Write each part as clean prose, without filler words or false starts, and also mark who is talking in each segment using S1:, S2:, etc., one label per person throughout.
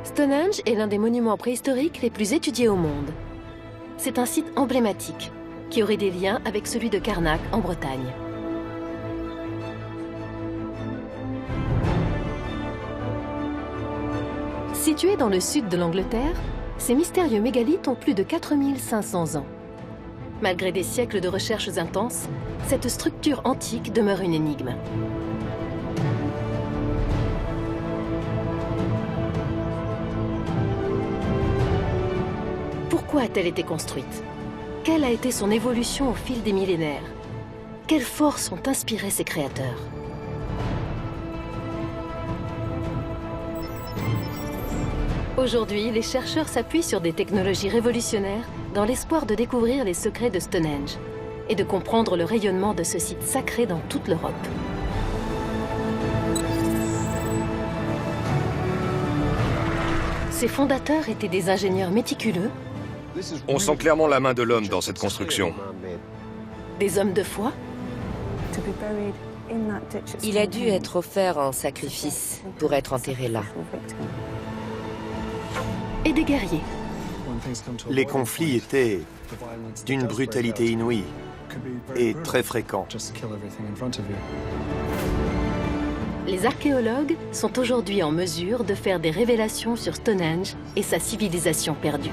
S1: Stonehenge est l'un des monuments préhistoriques les plus étudiés au monde. C'est un site emblématique qui aurait des liens avec celui de Carnac en Bretagne. Situés dans le sud de l'Angleterre, ces mystérieux mégalithes ont plus de 4500 ans. Malgré des siècles de recherches intenses, cette structure antique demeure une énigme. Pourquoi a-t-elle été construite? Quelle a été son évolution au fil des millénaires? Quelles forces ont inspiré ses créateurs? Aujourd'hui, les chercheurs s'appuient sur des technologies révolutionnaires dans l'espoir de découvrir les secrets de Stonehenge et de comprendre le rayonnement de ce site sacré dans toute l'Europe. Ses fondateurs étaient des ingénieurs méticuleux.
S2: On sent clairement la main de l'homme dans cette construction.
S1: Des hommes de foi.
S3: Il a dû être offert en sacrifice pour être enterré là.
S1: Et des guerriers.
S4: Les conflits étaient d'une brutalité inouïe et très fréquents.
S1: Les archéologues sont aujourd'hui en mesure de faire des révélations sur Stonehenge et sa civilisation perdue.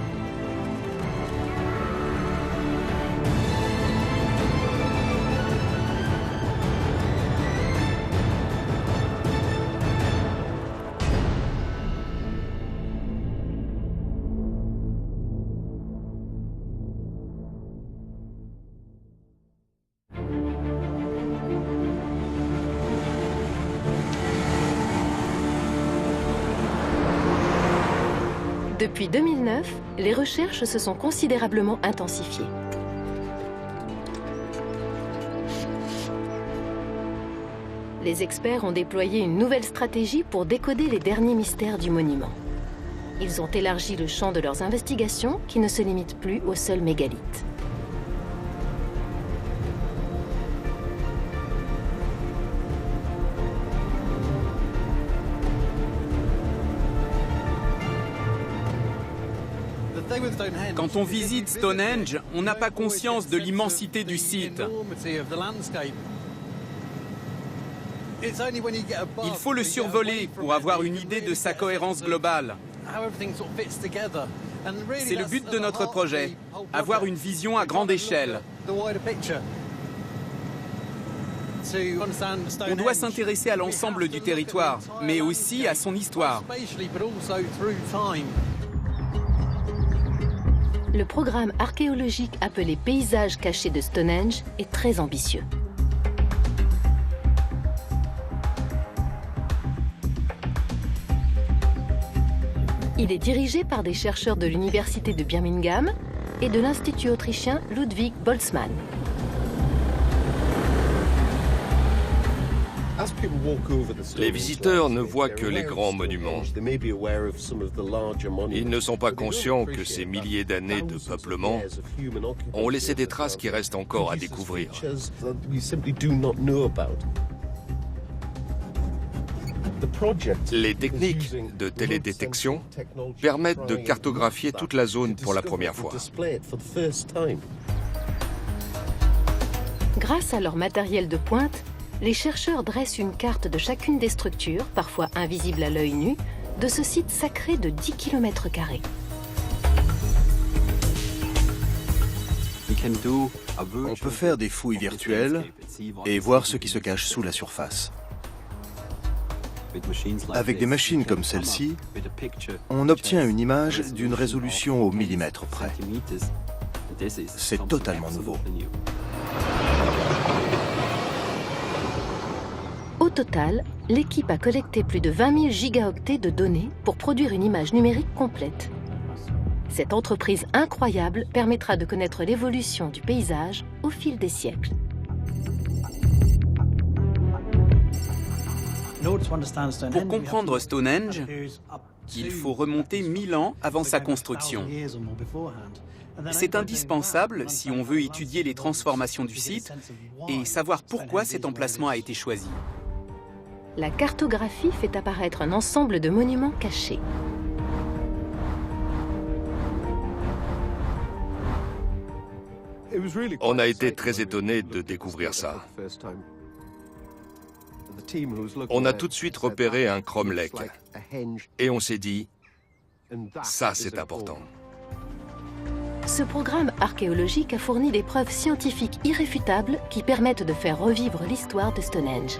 S1: Depuis 2009, les recherches se sont considérablement intensifiées. Les experts ont déployé une nouvelle stratégie pour décoder les derniers mystères du monument. Ils ont élargi le champ de leurs investigations qui ne se limitent plus au seul mégalithe.
S5: Quand on visite Stonehenge, on n'a pas conscience de l'immensité du site. Il faut le survoler pour avoir une idée de sa cohérence globale. C'est le but de notre projet, avoir une vision à grande échelle. On doit s'intéresser à l'ensemble du territoire, mais aussi à son histoire.
S1: Le programme archéologique appelé Paysages cachés de Stonehenge est très ambitieux. Il est dirigé par des chercheurs de l'Université de Birmingham et de l'Institut autrichien Ludwig Boltzmann.
S2: Les visiteurs ne voient que les grands monuments. Ils ne sont pas conscients que ces milliers d'années de peuplement ont laissé des traces qui restent encore à découvrir. Les techniques de télédétection permettent de cartographier toute la zone pour la première fois.
S1: Grâce à leur matériel de pointe, les chercheurs dressent une carte de chacune des structures, parfois invisibles à l'œil nu, de ce site sacré de 10 km².
S4: On peut faire des fouilles virtuelles et voir ce qui se cache sous la surface. Avec des machines comme celle-ci, on obtient une image d'une résolution au millimètre près. C'est totalement nouveau.
S1: Au total, l'équipe a collecté plus de 20 000 gigaoctets de données pour produire une image numérique complète. Cette entreprise incroyable permettra de connaître l'évolution du paysage au fil des siècles.
S5: Pour comprendre Stonehenge, il faut remonter 1000 ans avant sa construction. C'est indispensable si on veut étudier les transformations du site et savoir pourquoi cet emplacement a été choisi.
S1: La cartographie fait apparaître un ensemble de monuments cachés.
S2: On a été très étonnés de découvrir ça. On a tout de suite repéré un cromlech et on s'est dit, ça c'est important.
S1: Ce programme archéologique a fourni des preuves scientifiques irréfutables qui permettent de faire revivre l'histoire de Stonehenge.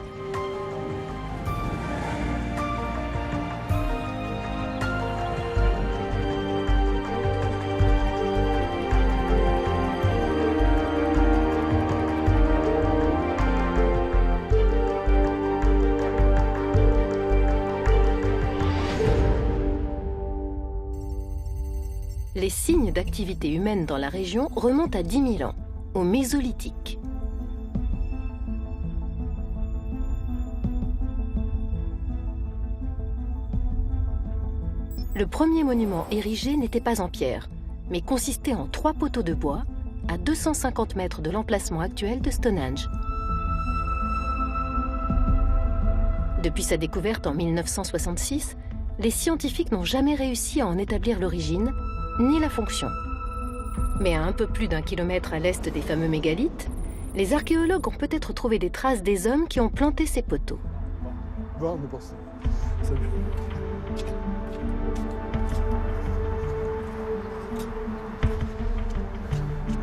S1: Les signes d'activité humaine dans la région remontent à 10 000 ans, au Mésolithique. Le premier monument érigé n'était pas en pierre, mais consistait en 3 poteaux de bois, à 250 mètres de l'emplacement actuel de Stonehenge. Depuis sa découverte en 1966, les scientifiques n'ont jamais réussi à en établir l'origine, ni la fonction. Mais à un peu plus d'1 kilomètre à l'est des fameux mégalithes, les archéologues ont peut-être trouvé des traces des hommes qui ont planté ces poteaux.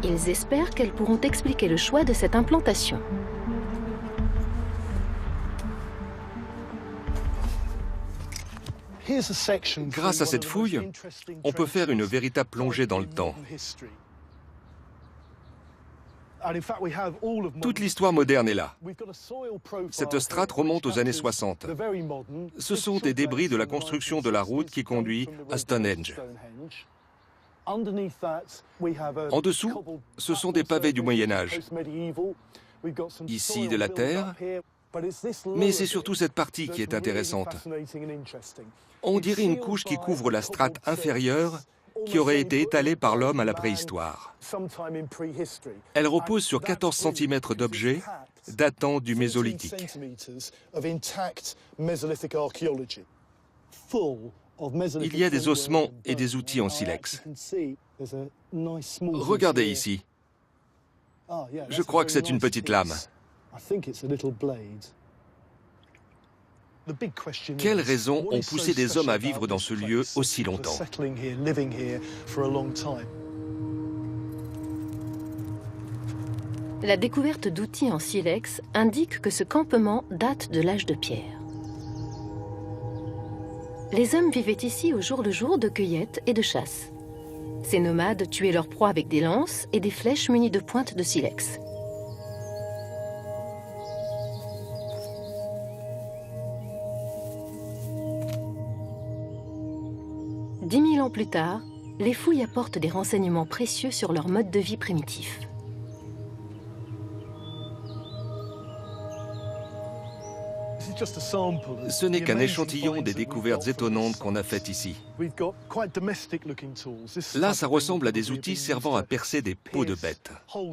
S1: Ils espèrent qu'elles pourront expliquer le choix de cette implantation.
S2: Grâce à cette fouille, on peut faire une véritable plongée dans le temps. Toute l'histoire moderne est là. Cette strate remonte aux années 60. Ce sont des débris de la construction de la route qui conduit à Stonehenge. En dessous, ce sont des pavés du Moyen-Âge. Ici, de la terre, mais c'est surtout cette partie qui est intéressante. On dirait une couche qui couvre la strate inférieure qui aurait été étalée par l'homme à la préhistoire. Elle repose sur 14 cm d'objets datant du Mésolithique. Il y a des ossements et des outils en silex. Regardez ici. Je crois que c'est une petite lame. Quelles raisons ont poussé des hommes à vivre dans ce lieu aussi longtemps?
S1: La découverte d'outils en silex indique que ce campement date de l'âge de pierre. Les hommes vivaient ici au jour le jour de cueillette et de chasse. Ces nomades tuaient leurs proies avec des lances et des flèches munies de pointes de silex. Dix 1000 ans plus tard, les fouilles apportent des renseignements précieux sur leur mode de vie primitif.
S2: Ce n'est qu'un échantillon des découvertes étonnantes qu'on a faites ici. Là, ça ressemble à des outils servant à percer des peaux de bêtes. On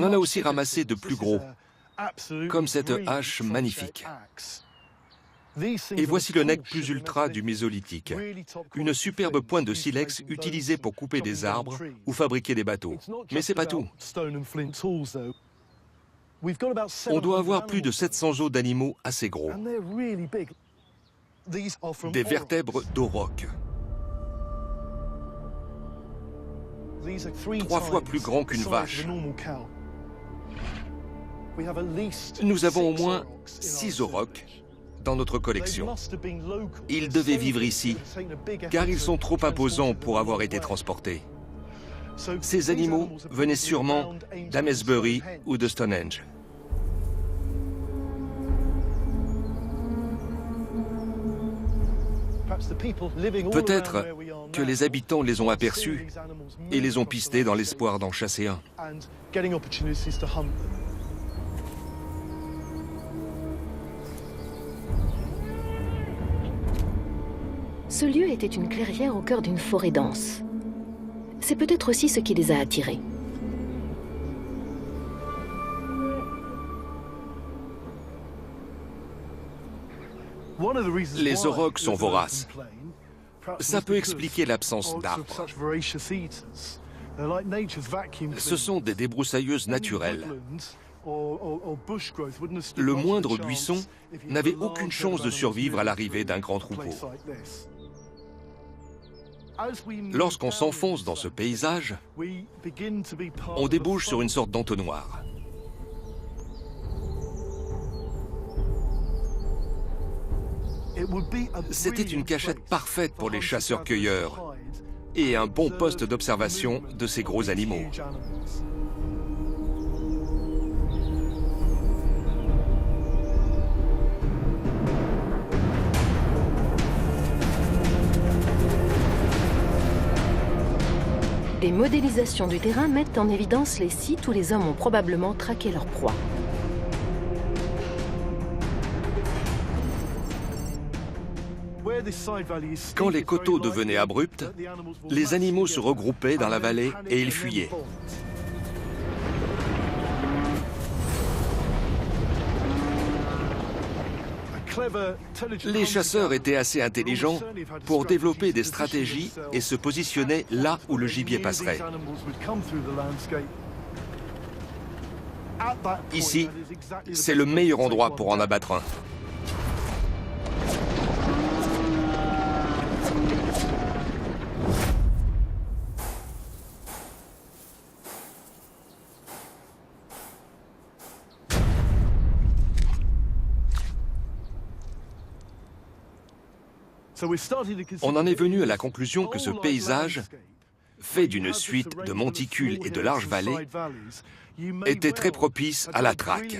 S2: en a aussi ramassé de plus gros, comme cette hache magnifique. Et voici le nec plus ultra du Mésolithique, une superbe pointe de silex utilisée pour couper des arbres ou fabriquer des bateaux. Mais c'est pas tout. On doit avoir plus de 700 os d'animaux assez gros. Des vertèbres d'aurochs. 3 fois plus grands qu'une vache. Nous avons au moins 6 aurochs dans notre collection. Ils devaient vivre ici, car ils sont trop imposants pour avoir été transportés. Ces animaux venaient sûrement d'Amesbury ou de Stonehenge. Peut-être que les habitants les ont aperçus et les ont pistés dans l'espoir d'en chasser un.
S1: Ce lieu était une clairière au cœur d'une forêt dense. C'est peut-être aussi ce qui les a attirés.
S2: Les aurochs sont voraces. Ça peut expliquer l'absence d'arbres. Ce sont des débroussailleuses naturelles. Le moindre buisson n'avait aucune chance de survivre à l'arrivée d'un grand troupeau. Lorsqu'on s'enfonce dans ce paysage, on débouche sur une sorte d'entonnoir. C'était une cachette parfaite pour les chasseurs-cueilleurs et un bon poste d'observation de ces gros animaux.
S1: Les modélisations du terrain mettent en évidence les sites où les hommes ont probablement traqué leur proie.
S2: Quand les coteaux devenaient abrupts, les animaux se regroupaient dans la vallée et ils fuyaient. Les chasseurs étaient assez intelligents pour développer des stratégies et se positionner là où le gibier passerait. Ici, c'est le meilleur endroit pour en abattre un. On en est venu à la conclusion que ce paysage, fait d'une suite de monticules et de larges vallées, était très propice à la traque.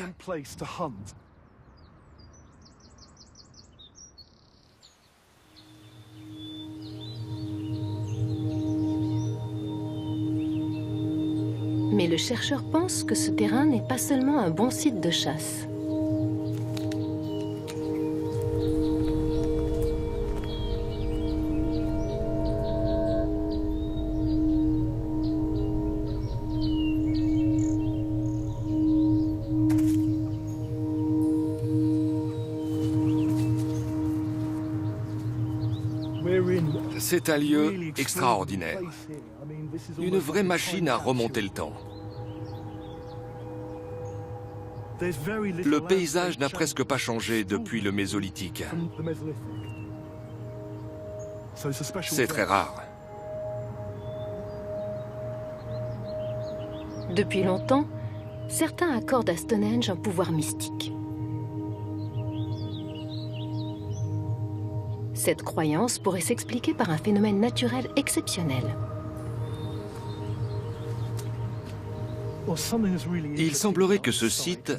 S1: Mais le chercheur pense que ce terrain n'est pas seulement un bon site de chasse.
S2: C'est un lieu extraordinaire. Une vraie machine à remonter le temps. Le paysage n'a presque pas changé depuis le Mésolithique. C'est très rare.
S1: Depuis longtemps, certains accordent à Stonehenge un pouvoir mystique. Cette croyance pourrait s'expliquer par un phénomène naturel exceptionnel.
S2: Il semblerait que ce site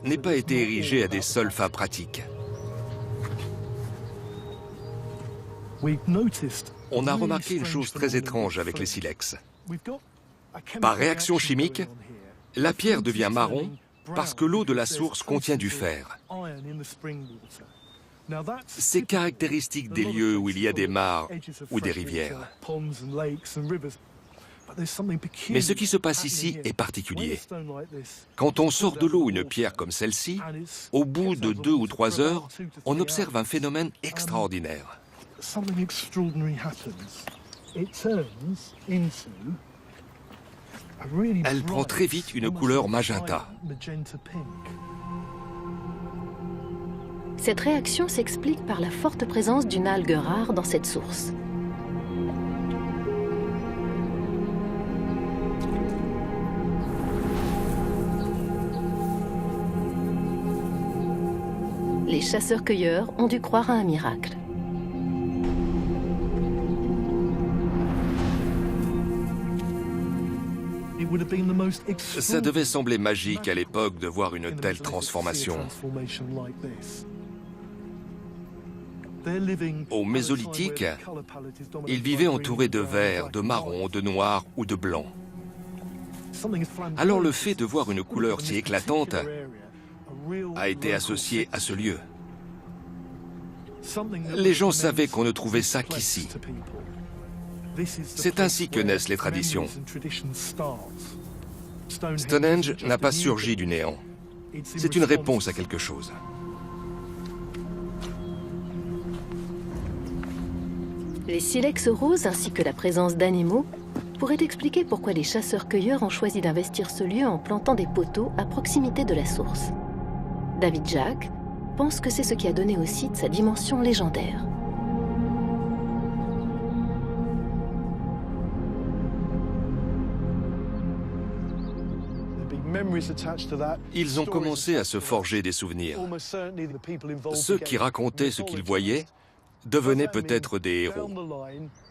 S2: n'ait pas été érigé à des seuls fins pratiques. On a remarqué une chose très étrange avec les silex. Par réaction chimique, la pierre devient marron parce que l'eau de la source contient du fer. C'est caractéristique des lieux où il y a des mares ou des rivières. Mais ce qui se passe ici est particulier. Quand on sort de l'eau une pierre comme celle-ci, au bout de 2 ou 3 heures, on observe un phénomène extraordinaire. Elle prend très vite une couleur magenta.
S1: Cette réaction s'explique par la forte présence d'une algue rare dans cette source. Les chasseurs-cueilleurs ont dû croire à un miracle.
S2: Ça devait sembler magique à l'époque de voir une telle transformation. Au Mésolithique, ils vivaient entourés de vert, de marron, de noir ou de blanc. Alors le fait de voir une couleur si éclatante a été associé à ce lieu. Les gens savaient qu'on ne trouvait ça qu'ici. C'est ainsi que naissent les traditions. Stonehenge n'a pas surgi du néant. C'est une réponse à quelque chose.
S1: Les silex roses ainsi que la présence d'animaux pourrait expliquer pourquoi les chasseurs-cueilleurs ont choisi d'investir ce lieu en plantant des poteaux à proximité de la source. David Jack pense que c'est ce qui a donné au site sa dimension légendaire.
S2: Ils ont commencé à se forger des souvenirs. Ceux qui racontaient ce qu'ils voyaient devenaient peut-être des héros.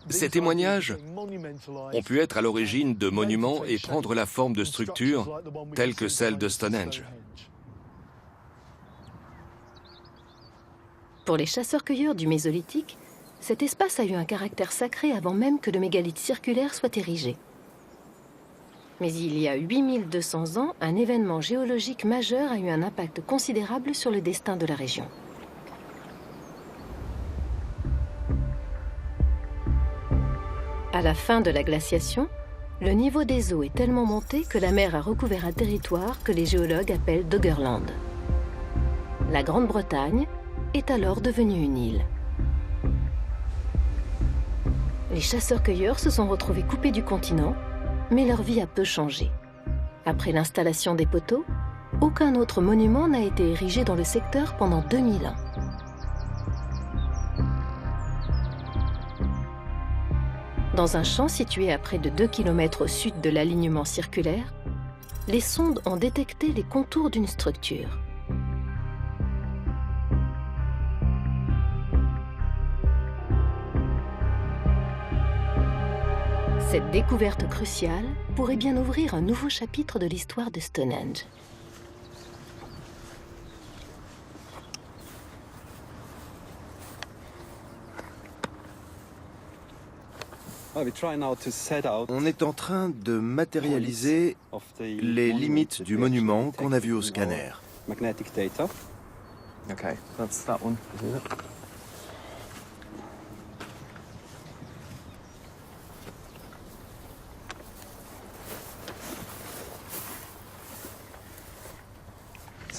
S2: Ces témoignages ont pu être à l'origine de monuments et prendre la forme de structures telles que celle de Stonehenge.
S1: Pour les chasseurs-cueilleurs du Mésolithique, cet espace a eu un caractère sacré avant même que le mégalithe circulaire soit érigé. Mais il y a 8200 ans, un événement géologique majeur a eu un impact considérable sur le destin de la région. À la fin de la glaciation, le niveau des eaux est tellement monté que la mer a recouvert un territoire que les géologues appellent Doggerland. La Grande-Bretagne est alors devenue une île. Les chasseurs-cueilleurs se sont retrouvés coupés du continent, mais leur vie a peu changé. Après l'installation des poteaux, aucun autre monument n'a été érigé dans le secteur pendant 2000 ans. Dans un champ situé à près de 2 km au sud de l'alignement circulaire, les sondes ont détecté les contours d'une structure. Cette découverte cruciale pourrait bien ouvrir un nouveau chapitre de l'histoire de Stonehenge.
S4: On est en train de matérialiser les limites du monument qu'on a vu au scanner.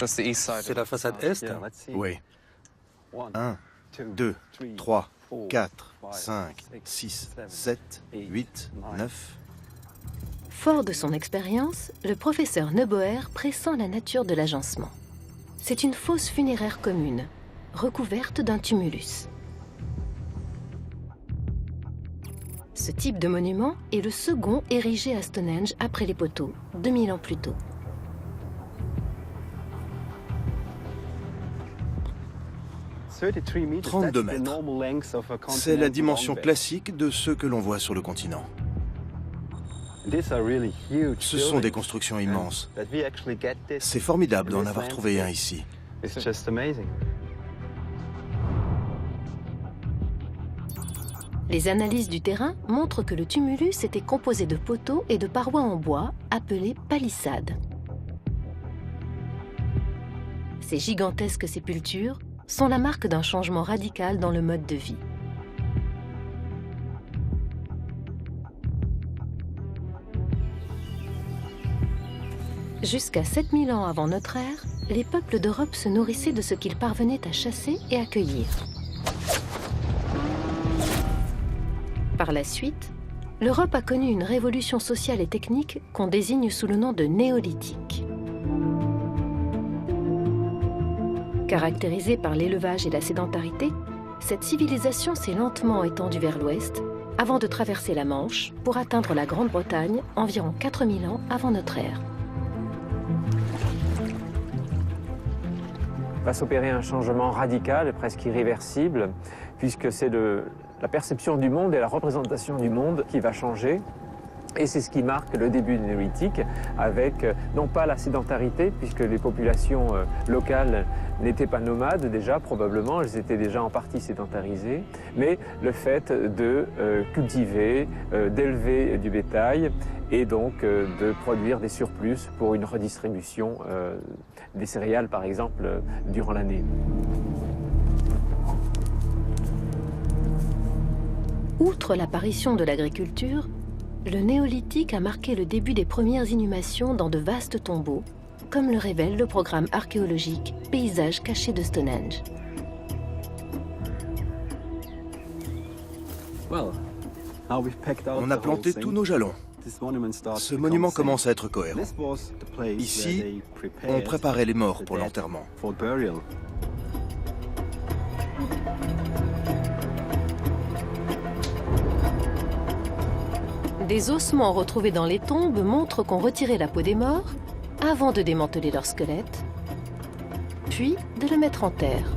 S6: C'est la façade est?
S4: Oui. 1, 2, 3, 4, 5, 6, 7, 8, 9.
S1: Fort de son expérience, le professeur Neuboer pressent la nature de l'agencement. C'est une fosse funéraire commune, recouverte d'un tumulus. Ce type de monument est le second érigé à Stonehenge après les poteaux, 2000 ans plus tôt. «
S4: 32 mètres. C'est la dimension classique de ceux que l'on voit sur le continent. Ce sont des constructions immenses. C'est formidable d'en avoir trouvé un ici.
S1: Les analyses du terrain montrent que le tumulus était composé de poteaux et de parois en bois appelées palissades. Ces gigantesques sépultures sont la marque d'un changement radical dans le mode de vie. Jusqu'à 7000 ans avant notre ère, les peuples d'Europe se nourrissaient de ce qu'ils parvenaient à chasser et à cueillir. Par la suite, l'Europe a connu une révolution sociale et technique qu'on désigne sous le nom de néolithique. Caractérisée par l'élevage et la sédentarité, cette civilisation s'est lentement étendue vers l'ouest avant de traverser la Manche pour atteindre la Grande-Bretagne environ 4000 ans avant notre ère.
S7: Va s'opérer un changement radical, presque irréversible, puisque c'est la perception du monde et la représentation du monde qui va changer. Et c'est ce qui marque le début du néolithique, avec non pas la sédentarité, puisque les populations locales n'étaient pas nomades déjà, probablement, elles étaient déjà en partie sédentarisées, mais le fait de cultiver, d'élever du bétail et donc de produire des surplus pour une redistribution des céréales, par exemple, durant l'année.
S1: Outre l'apparition de l'agriculture, le néolithique a marqué le début des premières inhumations dans de vastes tombeaux, comme le révèle le programme archéologique Paysages cachés de Stonehenge.
S4: On a planté tous nos jalons. Ce monument commence à être cohérent. Ici, on préparait les morts pour l'enterrement.
S1: Des ossements retrouvés dans les tombes montrent qu'on retirait la peau des morts avant de démanteler leur squelette, puis de le mettre en terre.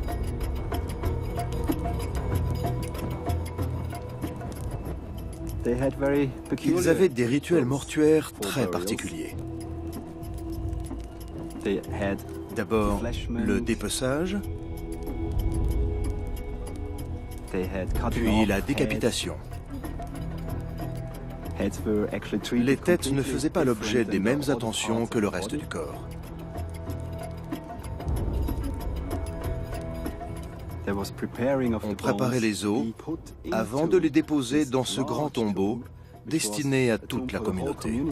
S4: Ils avaient des rituels mortuaires très particuliers. D'abord, le dépeçage, puis la décapitation. Les têtes ne faisaient pas l'objet des mêmes attentions que le reste du corps. On préparait les os avant de les déposer dans ce grand tombeau destiné à toute la communauté.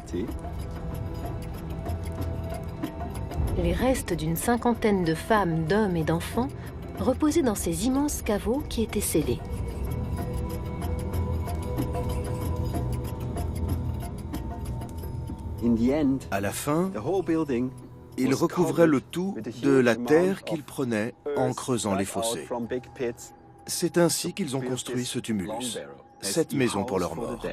S1: Les restes d'une cinquantaine de femmes, d'hommes et d'enfants reposaient dans ces immenses caveaux qui étaient scellés.
S4: À la fin, ils recouvraient le tout de la terre qu'ils prenaient en creusant les fossés. C'est ainsi qu'ils ont construit ce tumulus, cette maison pour leurs morts.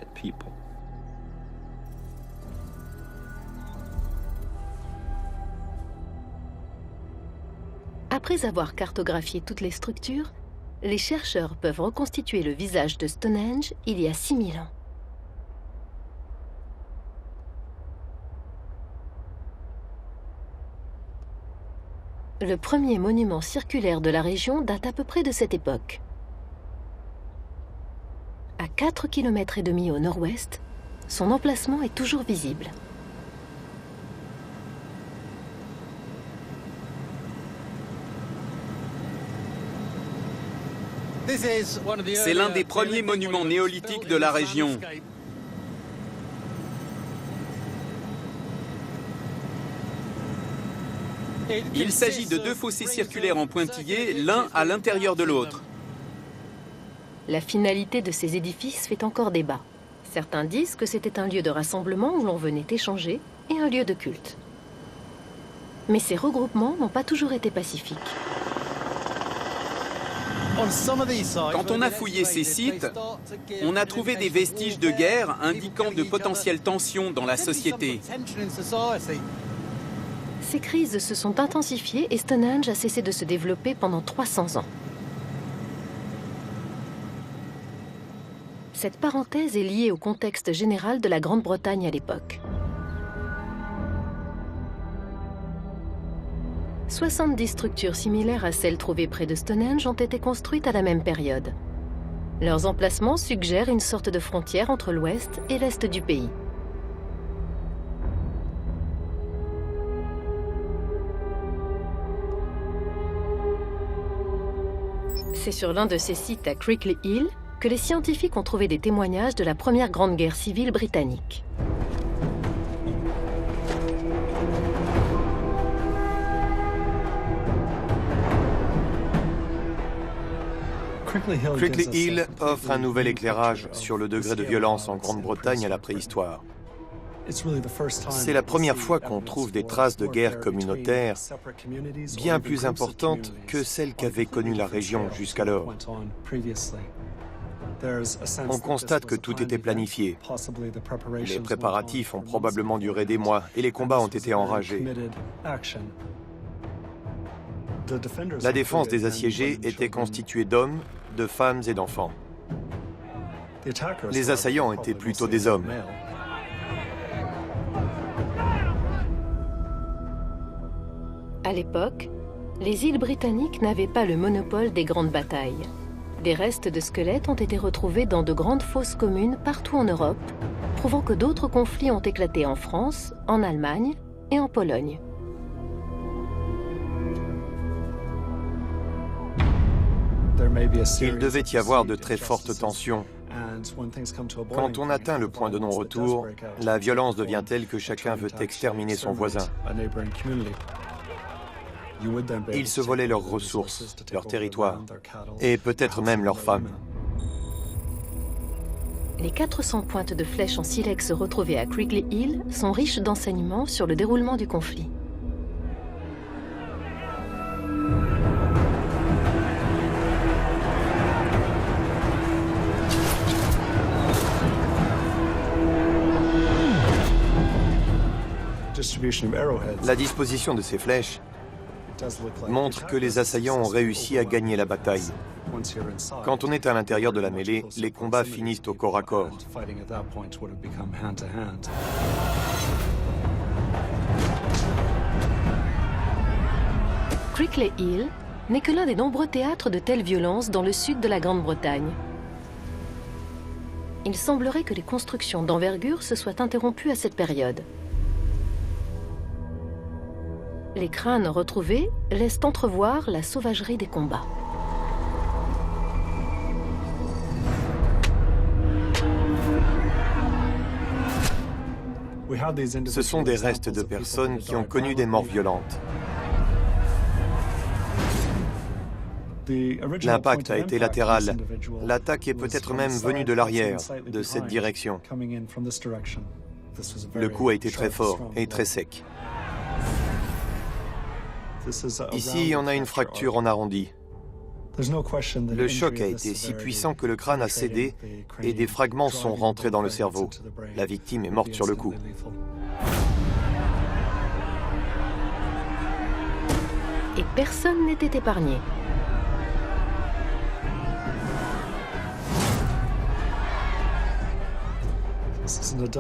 S1: Après avoir cartographié toutes les structures, les chercheurs peuvent reconstituer le visage de Stonehenge il y a 6000 ans. Le premier monument circulaire de la région date à peu près de cette époque. À 4,5 km au nord-ouest, son emplacement est toujours visible.
S5: C'est l'un des premiers monuments néolithiques de la région. Il s'agit de deux fossés circulaires en pointillés, l'un à l'intérieur de l'autre.
S1: La finalité de ces édifices fait encore débat. Certains disent que c'était un lieu de rassemblement où l'on venait échanger et un lieu de culte. Mais ces regroupements n'ont pas toujours été pacifiques.
S5: Quand on a fouillé ces sites, on a trouvé des vestiges de guerre indiquant de potentielles tensions dans la société.
S1: Ces crises se sont intensifiées et Stonehenge a cessé de se développer pendant 300 ans. Cette parenthèse est liée au contexte général de la Grande-Bretagne à l'époque. 70 structures similaires à celles trouvées près de Stonehenge ont été construites à la même période. Leurs emplacements suggèrent une sorte de frontière entre l'ouest et l'est du pays. C'est sur l'un de ces sites à Crickley Hill que les scientifiques ont trouvé des témoignages de la première grande guerre civile britannique.
S6: Crickley Hill offre un nouvel éclairage sur le degré de violence en Grande-Bretagne à la préhistoire. C'est la première fois qu'on trouve des traces de guerre communautaire bien plus importantes que celles qu'avait connues la région jusqu'alors. On constate que tout était planifié. Les préparatifs ont probablement duré des mois et les combats ont été enragés. La défense des assiégés était constituée d'hommes, de femmes et d'enfants. Les assaillants étaient plutôt des hommes.
S1: À l'époque, les îles britanniques n'avaient pas le monopole des grandes batailles. Des restes de squelettes ont été retrouvés dans de grandes fosses communes partout en Europe, prouvant que d'autres conflits ont éclaté en France, en Allemagne et en Pologne.
S6: Il devait y avoir de très fortes tensions. Quand on atteint le point de non-retour, la violence devient telle que chacun veut exterminer son voisin. Ils se volaient leurs ressources, leur territoire, et peut-être même leurs femmes.
S1: Les 400 pointes de flèches en silex retrouvées à Crickley Hill sont riches d'enseignements sur le déroulement du conflit.
S6: La disposition de ces flèches montre que les assaillants ont réussi à gagner la bataille. Quand on est à l'intérieur de la mêlée, les combats finissent au corps à corps.
S1: Crickley Hill n'est que l'un des nombreux théâtres de telles violences dans le sud de la Grande-Bretagne. Il semblerait que les constructions d'envergure se soient interrompues à cette période. Les crânes retrouvés laissent entrevoir la sauvagerie des combats.
S6: Ce sont des restes de personnes qui ont connu des morts violentes. L'impact a été latéral. L'attaque est peut-être même venue de l'arrière, de cette direction. Le coup a été très fort et très sec. Ici, on a une fracture en arrondi. Le choc a été si puissant que le crâne a cédé et des fragments sont rentrés dans le cerveau. La victime est morte sur le coup.
S1: Et personne n'était épargné.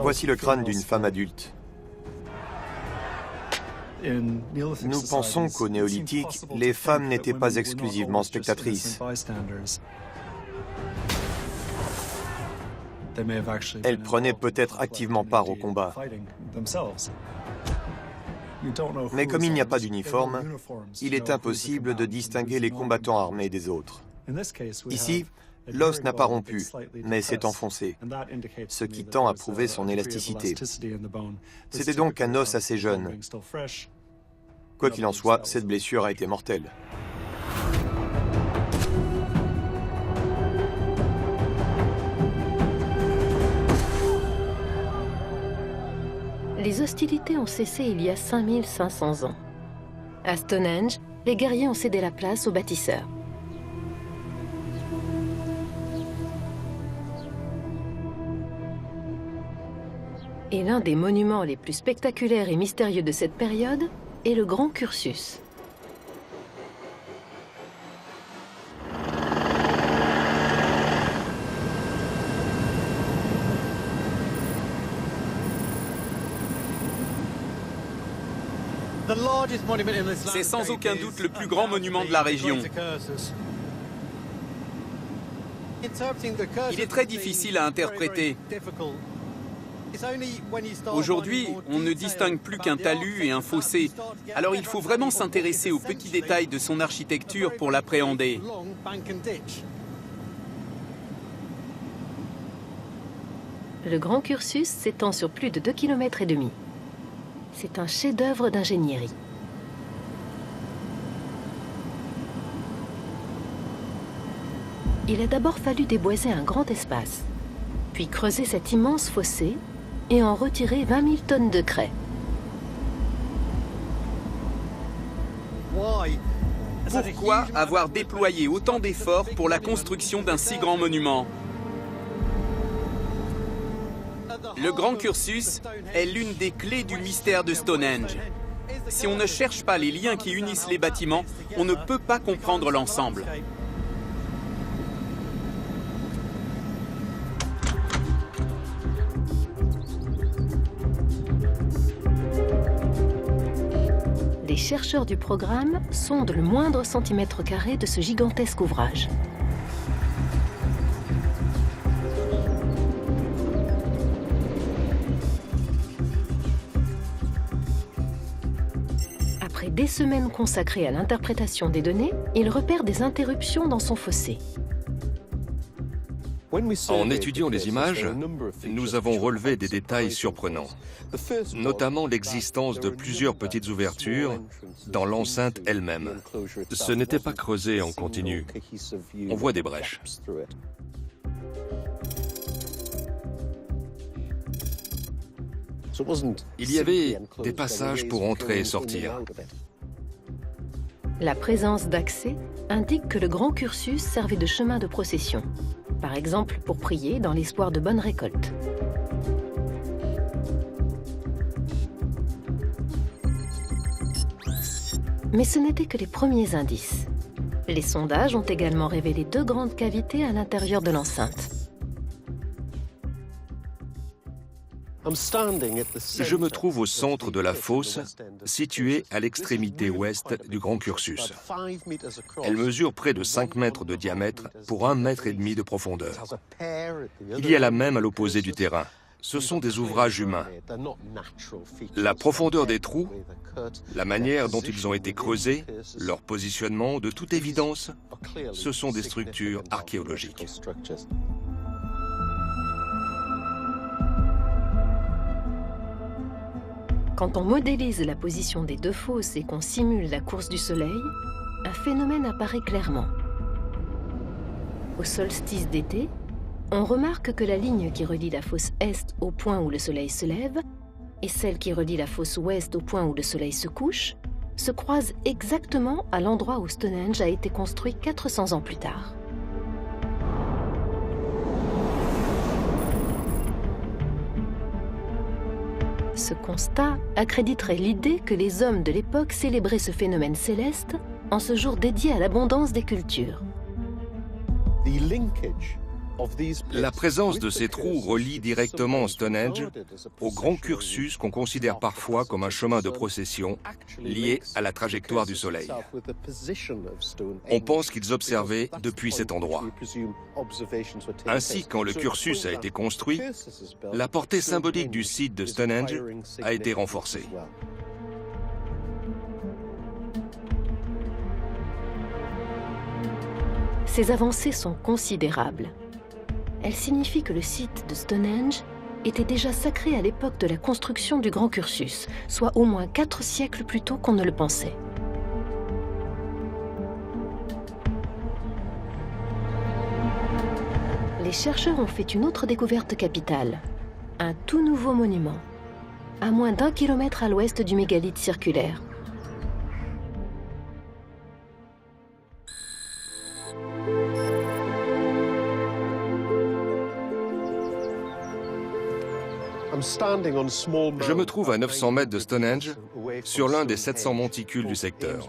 S6: Voici le crâne d'une femme adulte. Nous pensons qu'au néolithique, les femmes n'étaient pas exclusivement spectatrices. Elles prenaient peut-être activement part au combat. Mais comme il n'y a pas d'uniforme, il est impossible de distinguer les combattants armés des autres. Ici, l'os n'a pas rompu, mais s'est enfoncé, ce qui tend à prouver son élasticité. C'était donc un os assez jeune. Quoi qu'il en soit, cette blessure a été mortelle.
S1: Les hostilités ont cessé il y a 5500 ans. À Stonehenge, les guerriers ont cédé la place aux bâtisseurs. Et l'un des monuments les plus spectaculaires et mystérieux de cette période est le Grand Cursus.
S5: C'est sans aucun doute le plus grand monument de la région. Il est très difficile à interpréter. Aujourd'hui, on ne distingue plus qu'un talus et un fossé. Alors il faut vraiment s'intéresser aux petits détails de son architecture pour l'appréhender.
S1: Le Grand Cursus s'étend sur plus de 2,5 km. C'est un chef-d'œuvre d'ingénierie. Il a d'abord fallu déboiser un grand espace, puis creuser cet immense fossé et en retirer 20 000 tonnes de craie.
S5: Pourquoi avoir déployé autant d'efforts pour la construction d'un si grand monument? Le Grand Cursus est l'une des clés du mystère de Stonehenge. Si on ne cherche pas les liens qui unissent les bâtiments, on ne peut pas comprendre l'ensemble.
S1: Les chercheurs du programme sondent le moindre centimètre carré de ce gigantesque ouvrage. Après des semaines consacrées à l'interprétation des données, ils repèrent des interruptions dans son fossé.
S2: En étudiant les images, nous avons relevé des détails surprenants, notamment l'existence de plusieurs petites ouvertures dans l'enceinte elle-même. Ce n'était pas creusé en continu. On voit des brèches. Il y avait des passages pour entrer et sortir.
S1: La présence d'accès indique que le grand cursus servait de chemin de procession, par exemple pour prier dans l'espoir de bonnes récoltes. Mais ce n'étaient que les premiers indices. Les sondages ont également révélé 2 grandes cavités à l'intérieur de l'enceinte.
S2: Je me trouve au centre de la fosse, située à l'extrémité ouest du grand cursus. Elle mesure près de 5 mètres de diamètre pour 1,5 mètre de profondeur. Il y a la même à l'opposé du terrain. Ce sont des ouvrages humains. La profondeur des trous, la manière dont ils ont été creusés, leur positionnement, de toute évidence, ce sont des structures archéologiques.
S1: Quand on modélise la position des 2 fosses et qu'on simule la course du Soleil, un phénomène apparaît clairement. Au solstice d'été, on remarque que la ligne qui relie la fosse Est au point où le Soleil se lève et celle qui relie la fosse Ouest au point où le Soleil se couche se croisent exactement à l'endroit où Stonehenge a été construit 400 ans plus tard. Ce constat accréditerait l'idée que les hommes de l'époque célébraient ce phénomène céleste en ce jour dédié à l'abondance des cultures.
S2: La présence de ces trous relie directement Stonehenge au grand cursus qu'on considère parfois comme un chemin de procession lié à la trajectoire du Soleil. On pense qu'ils observaient depuis cet endroit. Ainsi, quand le cursus a été construit, la portée symbolique du site de Stonehenge a été renforcée.
S1: Ces avancées sont considérables. Elles signifient que le site de Stonehenge était déjà sacré à l'époque de la construction du grand cursus, soit au moins 4 siècles plus tôt qu'on ne le pensait. Les chercheurs ont fait une autre découverte capitale, un tout nouveau monument, à moins d'1 kilomètre à l'ouest du mégalithe circulaire.
S2: Je me trouve à 900 mètres de Stonehenge, sur l'un des 700 monticules du secteur.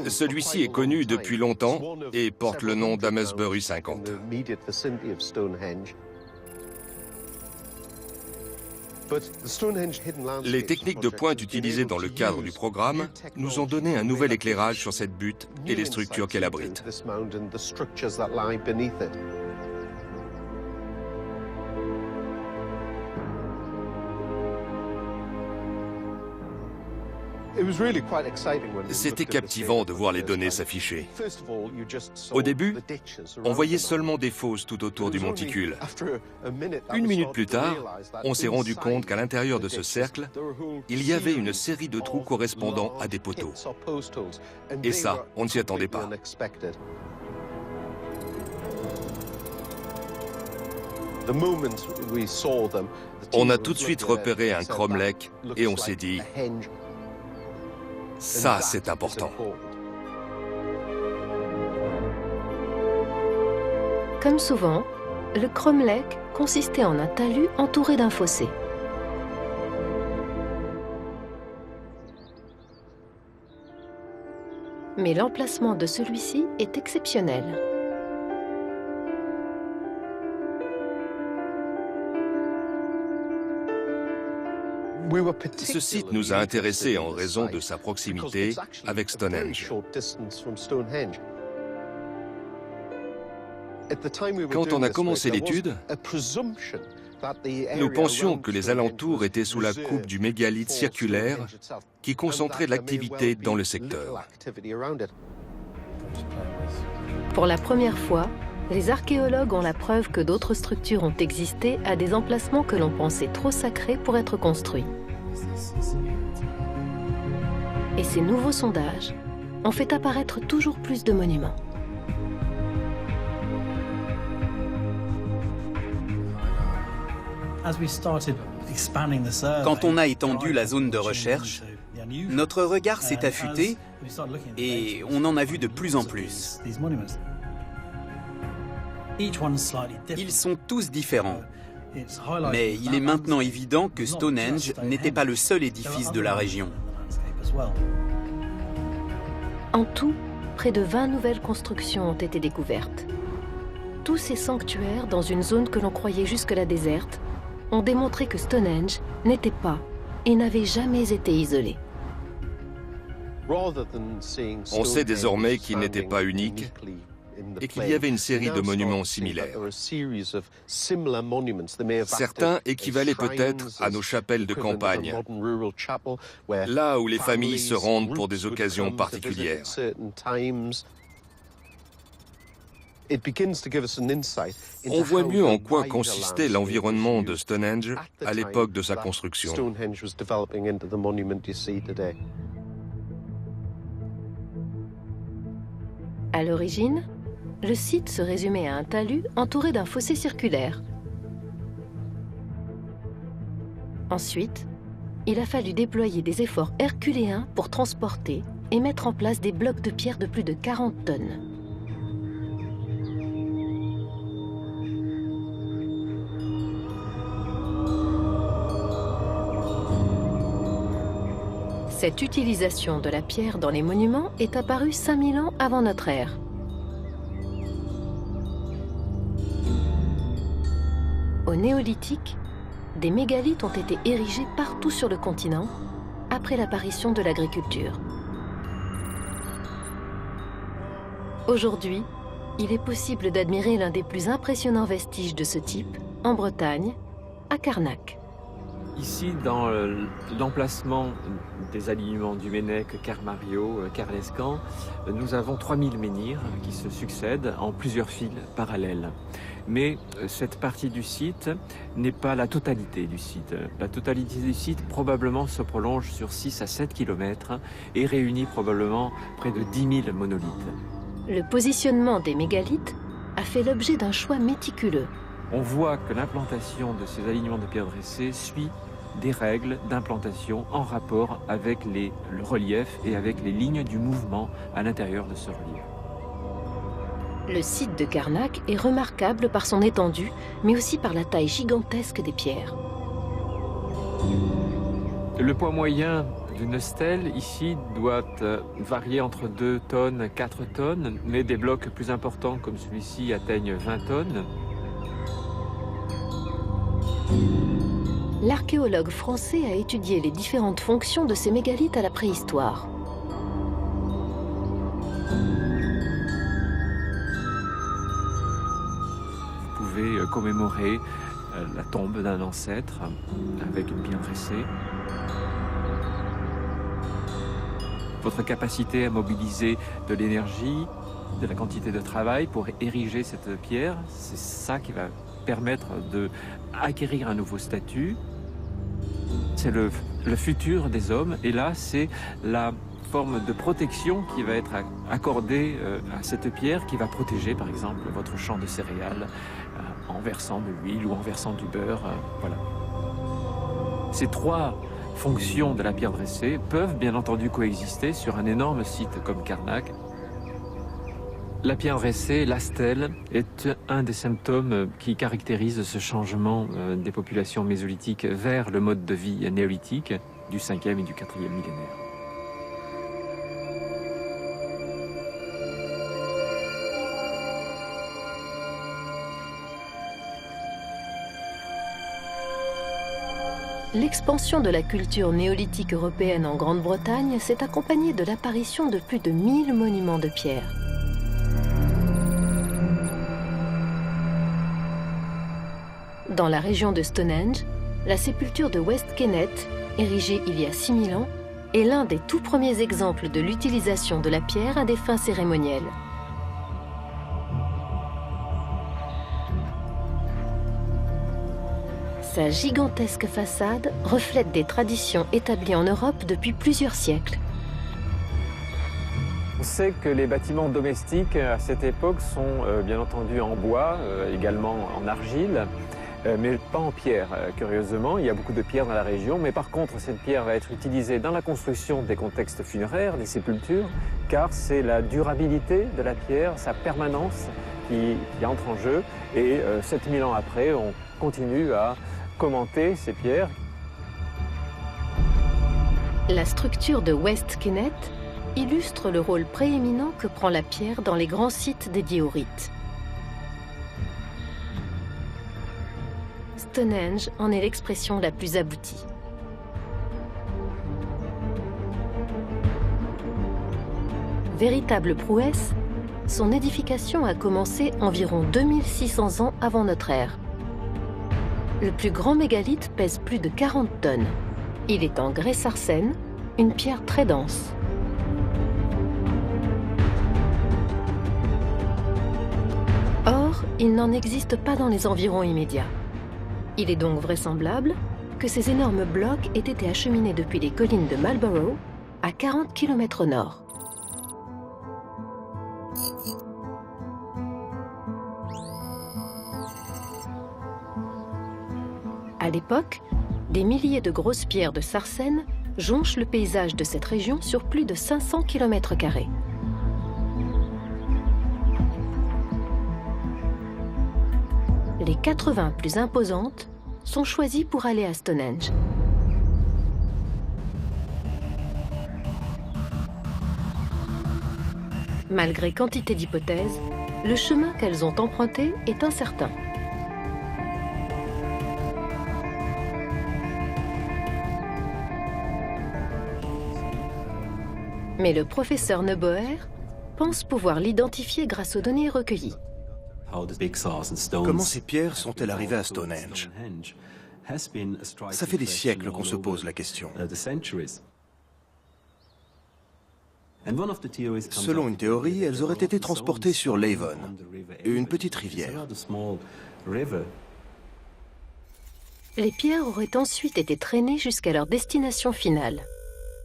S2: Celui-ci est connu depuis longtemps et porte le nom d'Amesbury 50. Les techniques de pointe utilisées dans le cadre du programme nous ont donné un nouvel éclairage sur cette butte et les structures qu'elle abrite. C'était captivant de voir les données s'afficher. Au début, on voyait seulement des fosses tout autour du monticule. 1 minute plus tard, on s'est rendu compte qu'à l'intérieur de ce cercle, il y avait une série de trous correspondant à des poteaux. Et ça, on ne s'y attendait pas. On a tout de suite repéré un cromlech et on s'est dit « ça, c'est important ».
S1: Comme souvent, le cromlech consistait en un talus entouré d'un fossé. Mais l'emplacement de celui-ci est exceptionnel.
S2: Ce site nous a intéressés en raison de sa proximité avec Stonehenge. Quand on a commencé l'étude, nous pensions que les alentours étaient sous la coupe du mégalithe circulaire qui concentrait l'activité dans le secteur.
S1: Pour la première fois, les archéologues ont la preuve que d'autres structures ont existé à des emplacements que l'on pensait trop sacrés pour être construits. Et ces nouveaux sondages ont fait apparaître toujours plus de monuments.
S5: Quand on a étendu la zone de recherche, notre regard s'est affûté et on en a vu de plus en plus. Ils sont tous différents, mais il est maintenant évident que Stonehenge n'était pas le seul édifice de la région.
S1: En tout, près de 20 nouvelles constructions ont été découvertes. Tous ces sanctuaires, dans une zone que l'on croyait jusque-là déserte, ont démontré que Stonehenge n'était pas et n'avait jamais été isolé.
S2: On sait désormais qu'il n'était pas unique et qu'il y avait une série de monuments similaires. Certains équivalaient peut-être à nos chapelles de campagne, là où les familles se rendent pour des occasions particulières. On voit mieux en quoi consistait l'environnement de Stonehenge à l'époque de sa construction.
S1: À l'origine, le site se résumait à un talus entouré d'un fossé circulaire. Ensuite, il a fallu déployer des efforts herculéens pour transporter et mettre en place des blocs de pierre de plus de 40 tonnes. Cette utilisation de la pierre dans les monuments est apparue 5000 ans avant notre ère. Au néolithique, des mégalithes ont été érigés partout sur le continent après l'apparition de l'agriculture. Aujourd'hui, il est possible d'admirer l'un des plus impressionnants vestiges de ce type en Bretagne, à Carnac.
S7: Ici, dans l'emplacement des alignements du Mennec, Carmario, Carlescan, nous avons 3000 menhirs qui se succèdent en plusieurs files parallèles. Mais cette partie du site n'est pas la totalité du site. La totalité du site probablement se prolonge sur 6 à 7 km et réunit probablement près de 10 000 monolithes.
S1: Le positionnement des mégalithes a fait l'objet d'un choix méticuleux.
S7: On voit que l'implantation de ces alignements de pierres dressées suit des règles d'implantation en rapport avec le relief et avec les lignes du mouvement à l'intérieur de ce relief.
S1: Le site de Carnac est remarquable par son étendue, mais aussi par la taille gigantesque des pierres.
S7: Le poids moyen d'une stèle ici doit varier entre 2 tonnes et 4 tonnes, mais des blocs plus importants comme celui-ci atteignent 20 tonnes.
S1: L'archéologue français a étudié les différentes fonctions de ces mégalithes à la préhistoire.
S7: Vous pouvez commémorer la tombe d'un ancêtre avec une pierre dressée. Votre capacité à mobiliser de l'énergie, de la quantité de travail pour ériger cette pierre, c'est ça qui va permettre d'acquérir un nouveau statut. C'est le futur des hommes, et là c'est la forme de protection qui va être accordée à cette pierre qui va protéger par exemple votre champ de céréales en versant de l'huile ou en versant du beurre. Voilà. Ces 3 fonctions de la pierre dressée peuvent bien entendu coexister sur un énorme site comme Carnac. La pierre dressée, la stèle, est un des symptômes qui caractérisent ce changement des populations mésolithiques vers le mode de vie néolithique du 5e et du 4e millénaire.
S1: L'expansion de la culture néolithique européenne en Grande-Bretagne s'est accompagnée de l'apparition de plus de 1000 monuments de pierre. Dans la région de Stonehenge, la sépulture de West Kennet, érigée il y a 6000 ans, est l'un des tout premiers exemples de l'utilisation de la pierre à des fins cérémonielles. Sa gigantesque façade reflète des traditions établies en Europe depuis plusieurs siècles.
S7: On sait que les bâtiments domestiques à cette époque sont bien entendu en bois, également en argile, mais pas en pierre. Curieusement, il y a beaucoup de pierres dans la région, mais par contre, cette pierre va être utilisée dans la construction des contextes funéraires, des sépultures, car c'est la durabilité de la pierre, sa permanence qui entre en jeu. Et 7000 ans après, on continue à commenter ces pierres.
S1: La structure de West Kennet illustre le rôle prééminent que prend la pierre dans les grands sites dédiés aux rites. Stonehenge en est l'expression la plus aboutie. Véritable prouesse, son édification a commencé environ 2600 ans avant notre ère. Le plus grand mégalithe pèse plus de 40 tonnes. Il est en grès sarcène, une pierre très dense. Or, il n'en existe pas dans les environs immédiats. Il est donc vraisemblable que ces énormes blocs aient été acheminés depuis les collines de Marlborough, à 40 km au nord. À l'époque, des milliers de grosses pierres de sarcène jonchent le paysage de cette région sur plus de 500 km². Les 80 plus imposantes sont choisies pour aller à Stonehenge. Malgré quantité d'hypothèses, le chemin qu'elles ont emprunté est incertain. Mais le professeur Neuboer pense pouvoir l'identifier grâce aux données recueillies.
S4: Comment ces pierres sont-elles arrivées à Stonehenge? Ça fait des siècles qu'on se pose la question. Selon une théorie, elles auraient été transportées sur l'Avon, une petite rivière.
S1: Les pierres auraient ensuite été traînées jusqu'à leur destination finale.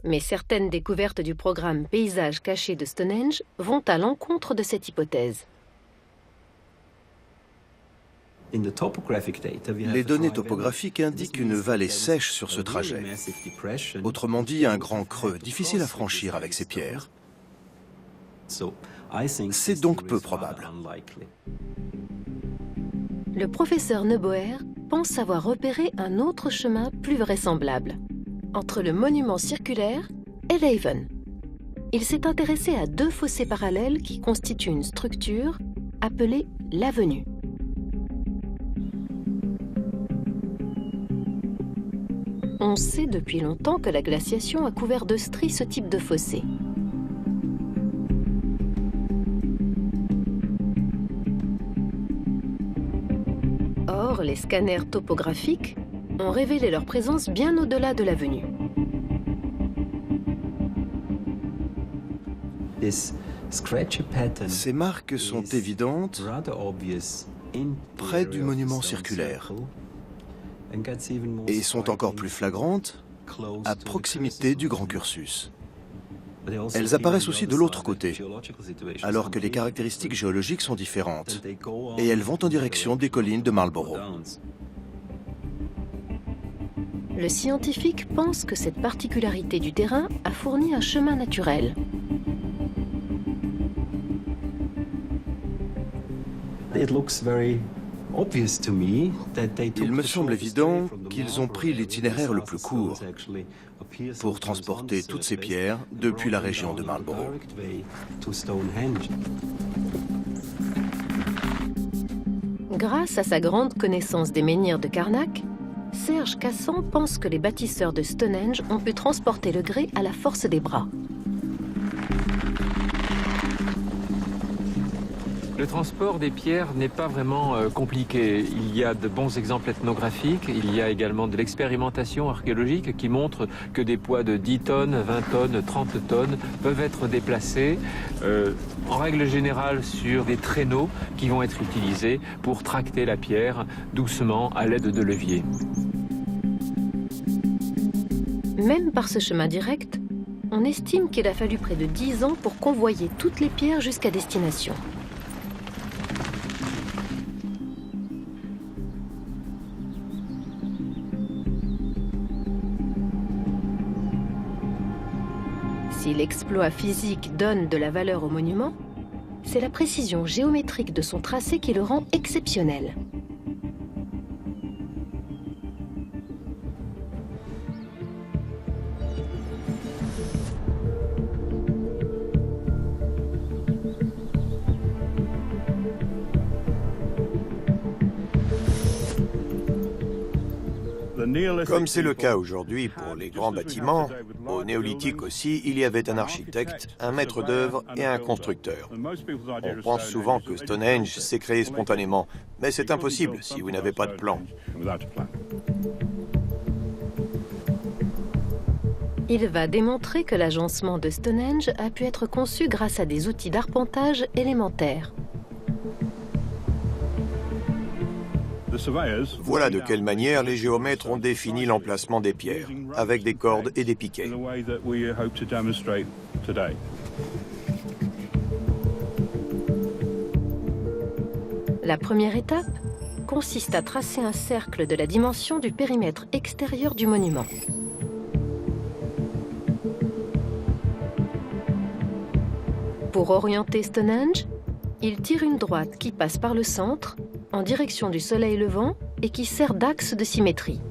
S1: Mais certaines découvertes du programme Paysages cachés de Stonehenge vont à l'encontre de cette hypothèse.
S4: Les données topographiques indiquent une vallée sèche sur ce trajet. Autrement dit, un grand creux, difficile à franchir avec ces pierres. C'est donc peu probable.
S1: Le professeur Neuboer pense avoir repéré un autre chemin plus vraisemblable, entre le monument circulaire et l'Avon. Il s'est intéressé à deux fossés parallèles qui constituent une structure appelée l'avenue. On sait depuis longtemps que la glaciation a couvert de stries ce type de fossé. Or, les scanners topographiques ont révélé leur présence bien au-delà de l'avenue.
S4: Ces marques sont évidentes près du monument circulaire et sont encore plus flagrantes à proximité du Grand Cursus. Elles apparaissent aussi de l'autre côté, alors que les caractéristiques géologiques sont différentes, et elles vont en direction des collines de Marlborough.
S1: Le scientifique pense que cette particularité du terrain a fourni un chemin naturel.
S4: Il me semble évident qu'ils ont pris l'itinéraire le plus court pour transporter toutes ces pierres depuis la région de Marlborough.
S1: Grâce à sa grande connaissance des menhirs de Carnac, Serge Cassan pense que les bâtisseurs de Stonehenge ont pu transporter le grès à la force des bras.
S7: Le transport des pierres n'est pas vraiment compliqué. Il y a de bons exemples ethnographiques, il y a également de l'expérimentation archéologique qui montre que des poids de 10 tonnes, 20 tonnes, 30 tonnes peuvent être déplacés, en règle générale sur des traîneaux qui vont être utilisés pour tracter la pierre doucement à l'aide de leviers.
S1: Même par ce chemin direct, on estime qu'il a fallu près de 10 ans pour convoyer toutes les pierres jusqu'à destination. l'exploit physique donne de la valeur au monument, c'est la précision géométrique de son tracé qui le rend exceptionnel.
S6: Comme c'est le cas aujourd'hui pour les grands bâtiments, au néolithique aussi, il y avait un architecte, un maître d'œuvre et un constructeur. On pense souvent que Stonehenge s'est créé spontanément, mais c'est impossible si vous n'avez pas de plan.
S1: Il va démontrer que l'agencement de Stonehenge a pu être conçu grâce à des outils d'arpentage élémentaires.
S6: Voilà de quelle manière les géomètres ont défini l'emplacement des pierres, avec des cordes et des piquets.
S1: La première étape consiste à tracer un cercle de la dimension du périmètre extérieur du monument. Pour orienter Stonehenge, il tire une droite qui passe par le centre, en direction du soleil levant et qui sert d'axe de symétrie.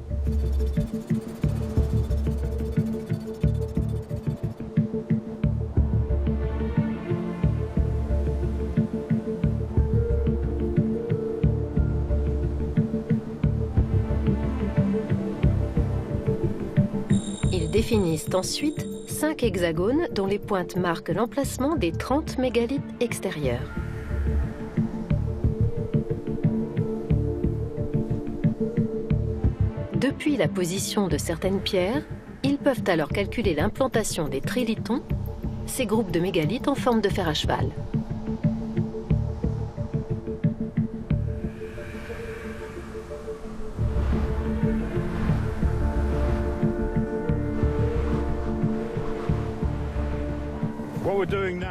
S1: Ils définissent ensuite 5 hexagones dont les pointes marquent l'emplacement des 30 mégalithes extérieurs. Depuis la position de certaines pierres, ils peuvent alors calculer l'implantation des trilithons, ces groupes de mégalithes en forme de fer à cheval.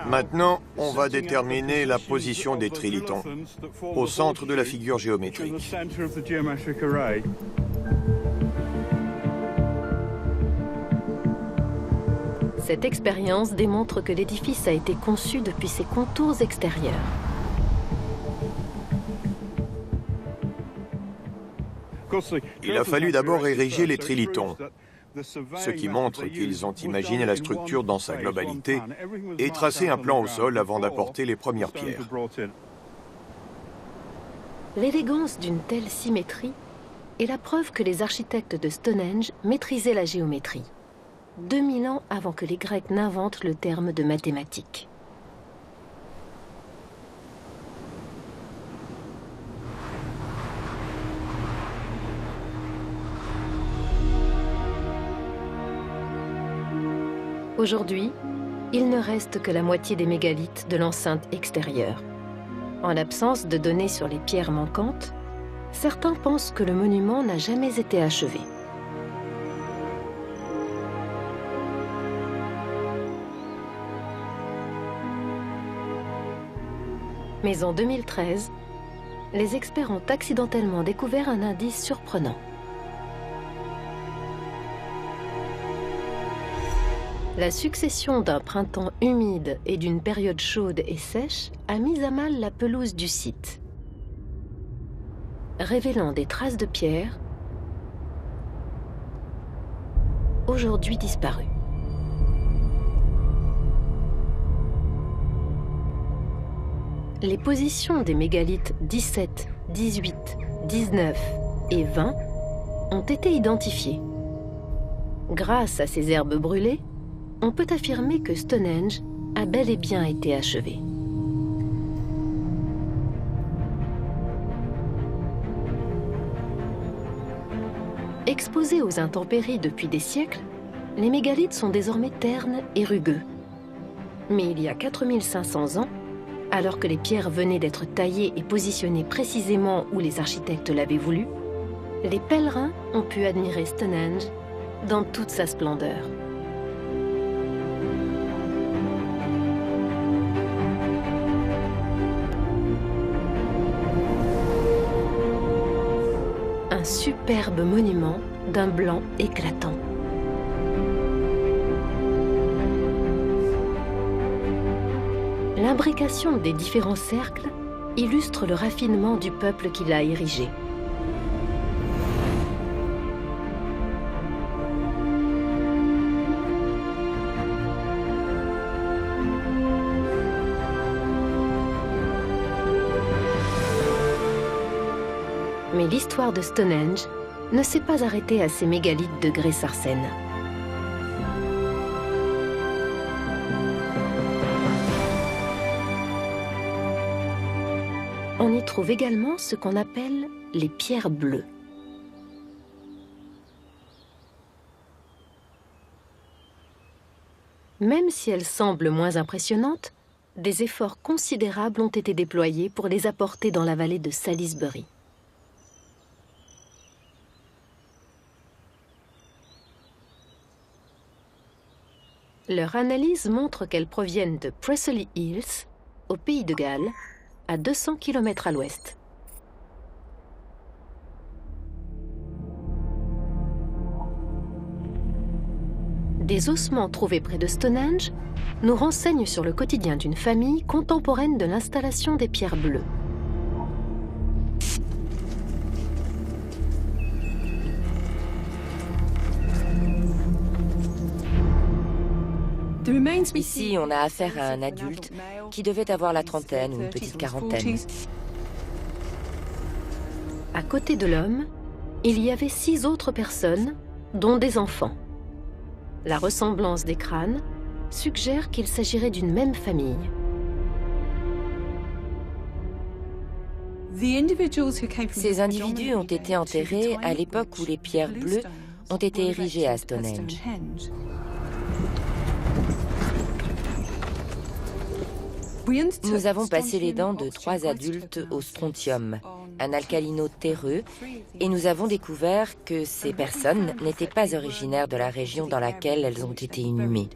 S6: Maintenant, on va déterminer la position des trilithons, au centre de la figure géométrique.
S1: Cette expérience démontre que l'édifice a été conçu depuis ses contours extérieurs.
S6: Il a fallu d'abord ériger les trilithons, ce qui montre qu'ils ont imaginé la structure dans sa globalité et tracé un plan au sol avant d'apporter les premières pierres.
S1: L'élégance d'une telle symétrie est la preuve que les architectes de Stonehenge maîtrisaient la géométrie. 2000 ans avant que les Grecs n'inventent le terme de mathématiques. Aujourd'hui, il ne reste que la moitié des mégalithes de l'enceinte extérieure. En l'absence de données sur les pierres manquantes, certains pensent que le monument n'a jamais été achevé. Mais en 2013, les experts ont accidentellement découvert un indice surprenant. La succession d'un printemps humide et d'une période chaude et sèche a mis à mal la pelouse du site, révélant des traces de pierre aujourd'hui disparues. Les positions des mégalithes 17, 18, 19 et 20 ont été identifiées. Grâce à ces herbes brûlées, on peut affirmer que Stonehenge a bel et bien été achevé. Exposés aux intempéries depuis des siècles, les mégalithes sont désormais ternes et rugueux. Mais il y a 4500 ans, alors que les pierres venaient d'être taillées et positionnées précisément où les architectes l'avaient voulu, les pèlerins ont pu admirer Stonehenge dans toute sa splendeur. Un superbe monument d'un blanc éclatant. L'imbrication des différents cercles illustre le raffinement du peuple qui l'a érigé. Mais l'histoire de Stonehenge ne s'est pas arrêtée à ces mégalithes de grès sarsen. On y trouve également ce qu'on appelle les pierres bleues. Même si elles semblent moins impressionnantes, des efforts considérables ont été déployés pour les apporter dans la vallée de Salisbury. Leur analyse montre qu'elles proviennent de Presely Hills, au Pays de Galles, à 200 km à l'ouest. Des ossements trouvés près de Stonehenge nous renseignent sur le quotidien d'une famille contemporaine de l'installation des pierres bleues.
S3: Ici, on a affaire à un adulte qui devait avoir la trentaine ou une petite quarantaine.
S1: À côté de l'homme, il y avait 6 autres personnes, dont des enfants. La ressemblance des crânes suggère qu'il s'agirait d'une même famille.
S3: Ces individus ont été enterrés à l'époque où les pierres bleues ont été érigées à Stonehenge. Nous avons passé les dents de 3 adultes au strontium, un alcalino terreux, et nous avons découvert que ces personnes n'étaient pas originaires de la région dans laquelle elles ont été inhumées.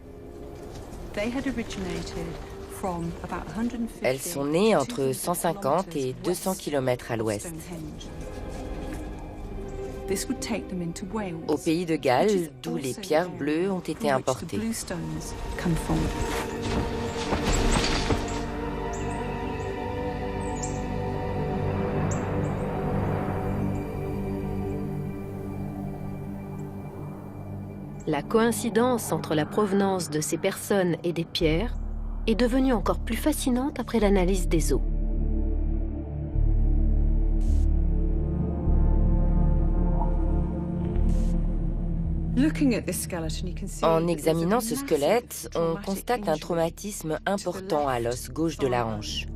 S3: Elles sont nées entre 150 et 200 km à l'ouest. Au Pays de Galles, d'où les pierres bleues ont été importées.
S1: La coïncidence entre la provenance de ces personnes et des pierres est devenue encore plus fascinante après l'analyse des os.
S3: En examinant ce squelette, on constate un traumatisme important à l'os gauche de la hanche.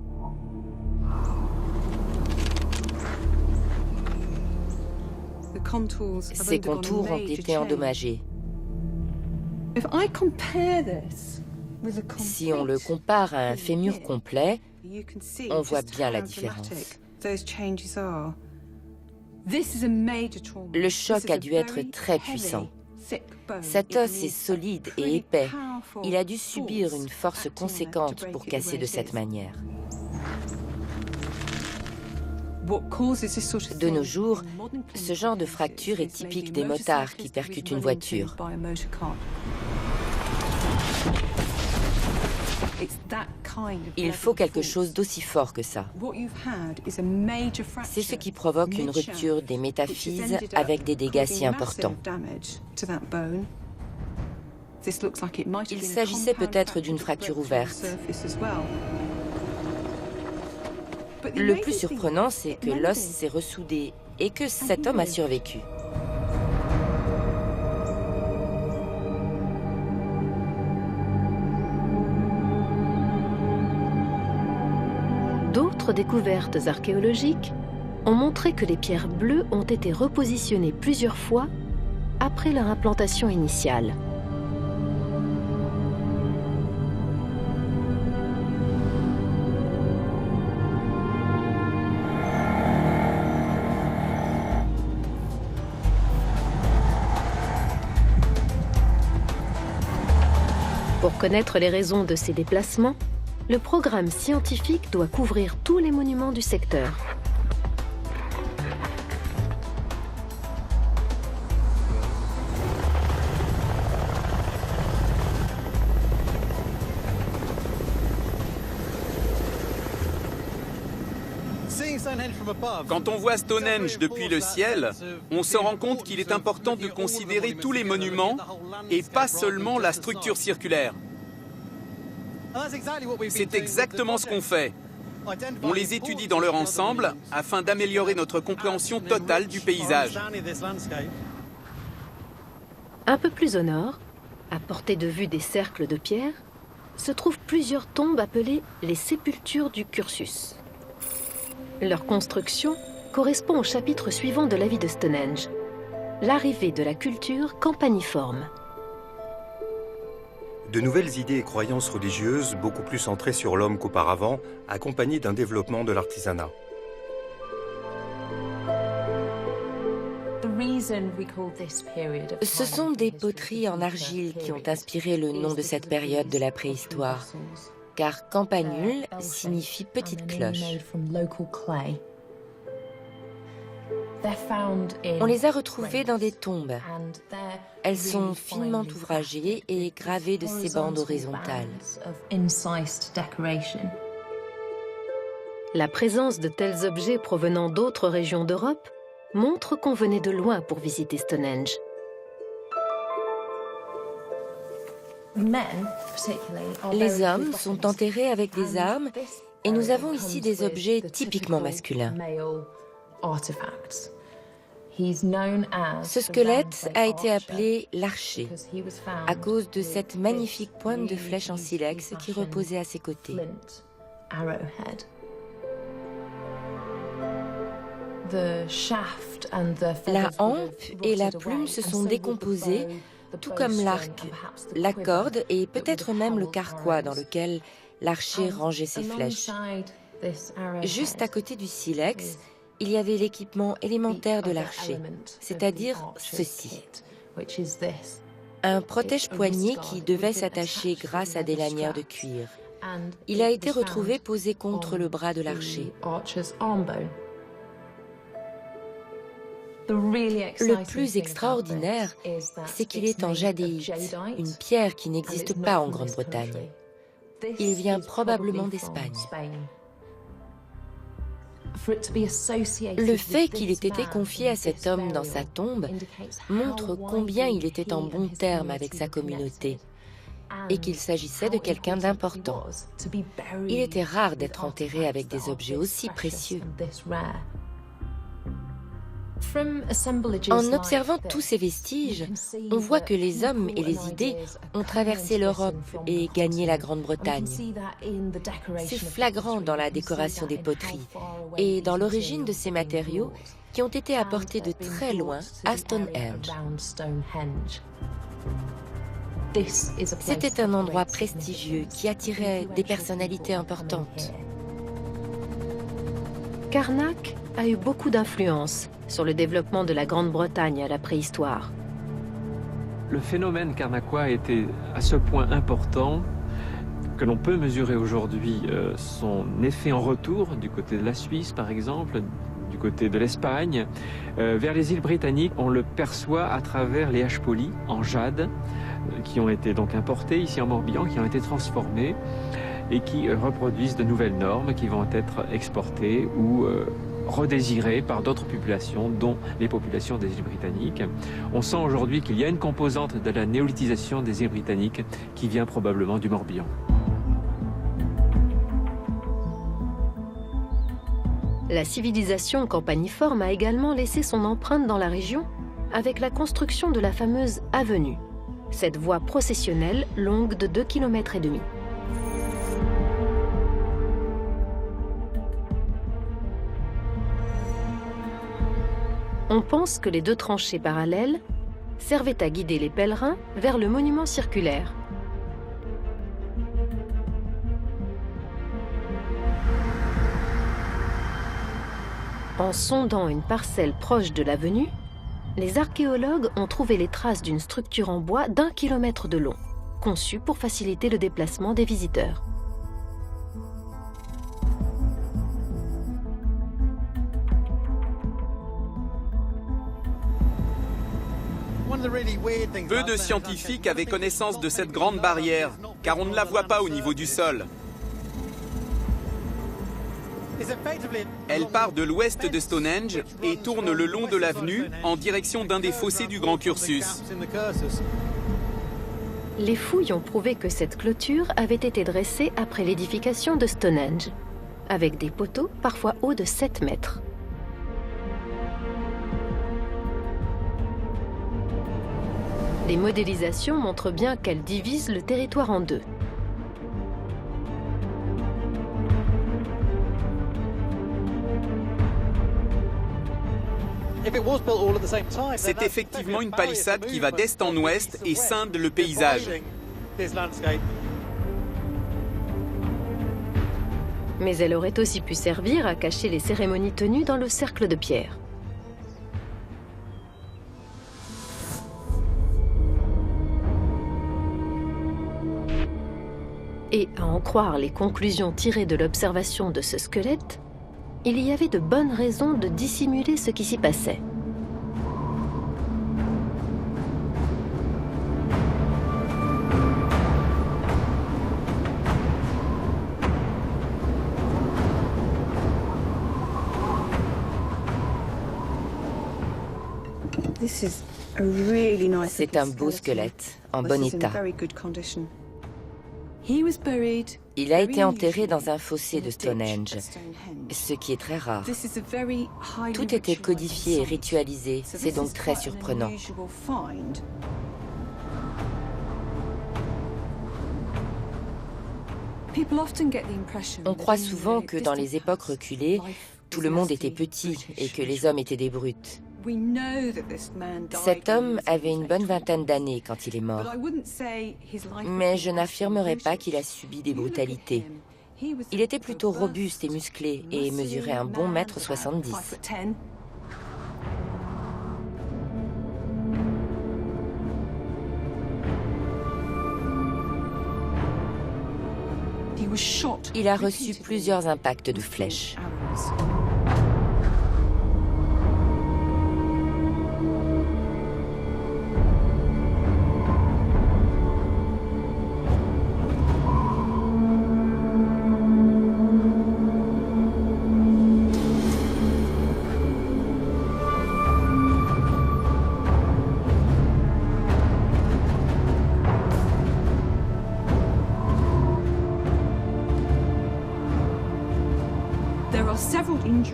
S3: Ces contours ont été endommagés. Si on le compare à un fémur complet, on voit bien la différence. Le choc a dû être très puissant. Cet os est solide et épais. Il a dû subir une force conséquente pour casser de cette manière. De nos jours, ce genre de fracture est typique des motards qui percutent une voiture. Il faut quelque chose d'aussi fort que ça. C'est ce qui provoque une rupture des métaphyses avec des dégâts si importants. Il s'agissait peut-être d'une fracture ouverte. Le plus surprenant, c'est que l'os s'est ressoudé et que cet homme a survécu.
S1: D'autres découvertes archéologiques ont montré que les pierres bleues ont été repositionnées plusieurs fois après leur implantation initiale. Pour connaître les raisons de ces déplacements, le programme scientifique doit couvrir tous les monuments du secteur.
S5: Quand on voit Stonehenge depuis le ciel, on se rend compte qu'il est important de considérer tous les monuments et pas seulement la structure circulaire. C'est exactement ce qu'on fait. On les étudie dans leur ensemble afin d'améliorer notre compréhension totale du paysage.
S1: Un peu plus au nord, à portée de vue des cercles de pierre, se trouvent plusieurs tombes appelées les sépultures du cursus. Leur construction correspond au chapitre suivant de la vie de Stonehenge, l'arrivée de la culture campaniforme.
S8: De nouvelles idées et croyances religieuses, beaucoup plus centrées sur l'homme qu'auparavant, accompagnées d'un développement de l'artisanat.
S3: Ce sont des poteries en argile qui ont inspiré le nom de cette période de la préhistoire, car campanule signifie petite cloche. On les a retrouvées dans des tombes. Elles sont finement ouvragées et gravées de ces bandes horizontales.
S1: La présence de tels objets provenant d'autres régions d'Europe montre qu'on venait de loin pour visiter Stonehenge.
S3: Les hommes sont enterrés avec des armes et nous avons ici des objets typiquement masculins. Ce squelette a été appelé l'archer à cause de cette magnifique pointe de flèche en silex qui reposait à ses côtés. La hampe et la plume se sont décomposées, tout comme l'arc, la corde et peut-être même le carquois dans lequel l'archer rangeait ses flèches. Juste à côté du silex, il y avait l'équipement élémentaire de l'archer, c'est-à-dire ceci. Un protège-poignet qui devait s'attacher grâce à des lanières de cuir. Il a été retrouvé posé contre le bras de l'archer. Le plus extraordinaire, c'est qu'il est en jadéite, une pierre qui n'existe pas en Grande-Bretagne. Il vient probablement d'Espagne. Le fait qu'il ait été confié à cet homme dans sa tombe montre combien il était en bons termes avec sa communauté et qu'il s'agissait de quelqu'un d'important. Il était rare d'être enterré avec des objets aussi précieux. En observant tous ces vestiges, on voit que les hommes et les idées ont traversé l'Europe et gagné la Grande-Bretagne. C'est flagrant dans la décoration des poteries et dans l'origine de ces matériaux qui ont été apportés de très loin à Stonehenge. C'était un endroit prestigieux qui attirait des personnalités importantes.
S1: Karnak a eu beaucoup d'influence sur le développement de la Grande-Bretagne à la préhistoire.
S7: Le phénomène karnakois était à ce point important que l'on peut mesurer aujourd'hui son effet en retour du côté de la Suisse, par exemple, du côté de l'Espagne. Vers les îles britanniques, on le perçoit à travers les haches polies en jade qui ont été donc importées ici en Morbihan, qui ont été transformées et qui reproduisent de nouvelles normes qui vont être exportées ou redésirées par d'autres populations, dont les populations des îles britanniques. On sent aujourd'hui qu'il y a une composante de la néolithisation des îles britanniques qui vient probablement du Morbihan.
S1: La civilisation campaniforme a également laissé son empreinte dans la région avec la construction de la fameuse avenue, cette voie processionnelle longue de 2,5 km. On pense que les deux tranchées parallèles servaient à guider les pèlerins vers le monument circulaire. En sondant une parcelle proche de l'avenue, les archéologues ont trouvé les traces d'une structure en bois d'1 kilomètre de long, conçue pour faciliter le déplacement des visiteurs.
S5: Peu de scientifiques avaient connaissance de cette grande barrière, car on ne la voit pas au niveau du sol. Elle part de l'ouest de Stonehenge et tourne le long de l'avenue en direction d'un des fossés du Grand Cursus.
S1: Les fouilles ont prouvé que cette clôture avait été dressée après l'édification de Stonehenge, avec des poteaux parfois hauts de 7 mètres. Les modélisations montrent bien qu'elle divise le territoire en deux.
S5: C'est effectivement une palissade qui va d'est en ouest et scinde le paysage.
S1: Mais elle aurait aussi pu servir à cacher les cérémonies tenues dans le cercle de pierre. Et à en croire les conclusions tirées de l'observation de ce squelette, il y avait de bonnes raisons de dissimuler ce qui s'y passait.
S3: C'est un beau squelette, en bon état. Il a été enterré dans un fossé de Stonehenge, ce qui est très rare. Tout était codifié et ritualisé, c'est donc très surprenant. On croit souvent que dans les époques reculées, tout le monde était petit et que les hommes étaient des brutes. Cet homme avait une bonne vingtaine d'années quand il est mort. Mais je n'affirmerai pas qu'il a subi des brutalités. Il était plutôt robuste et musclé et mesurait un bon 1,70 m. Il a reçu plusieurs impacts de flèches.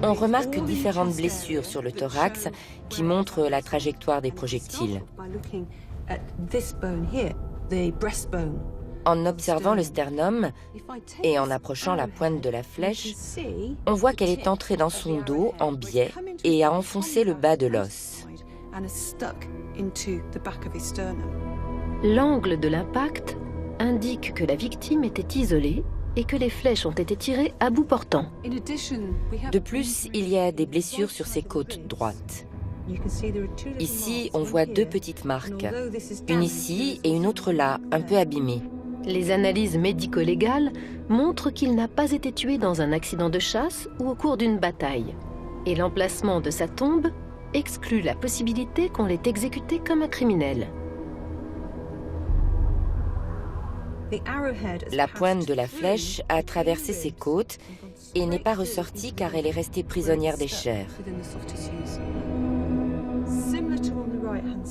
S3: On remarque différentes blessures sur le thorax qui montrent la trajectoire des projectiles. En observant le sternum et en approchant la pointe de la flèche, on voit qu'elle est entrée dans son dos en biais et a enfoncé le bas de l'os.
S1: L'angle de l'impact indique que la victime était isolée et que les flèches ont été tirées à bout portant.
S3: De plus, il y a des blessures sur ses côtes droites. Ici, on voit deux petites marques, une ici et une autre là, un peu abîmée.
S1: Les analyses médico-légales montrent qu'il n'a pas été tué dans un accident de chasse ou au cours d'une bataille. Et l'emplacement de sa tombe exclut la possibilité qu'on l'ait exécuté comme un criminel.
S3: La pointe de la flèche a traversé ses côtes et n'est pas ressortie car elle est restée prisonnière des chairs.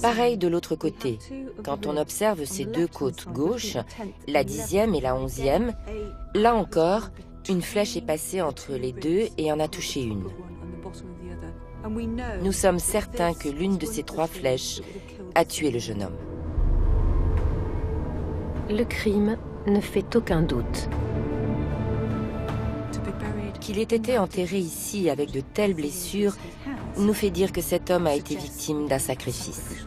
S3: Pareil de l'autre côté. Quand on observe ces deux côtes gauches, la 10e et la 11e, là encore, une flèche est passée entre les deux et en a touché une. Nous sommes certains que l'une de ces trois flèches a tué le jeune homme.
S1: Le crime ne fait aucun doute.
S3: Qu'il ait été enterré ici avec de telles blessures nous fait dire que cet homme a été victime d'un sacrifice.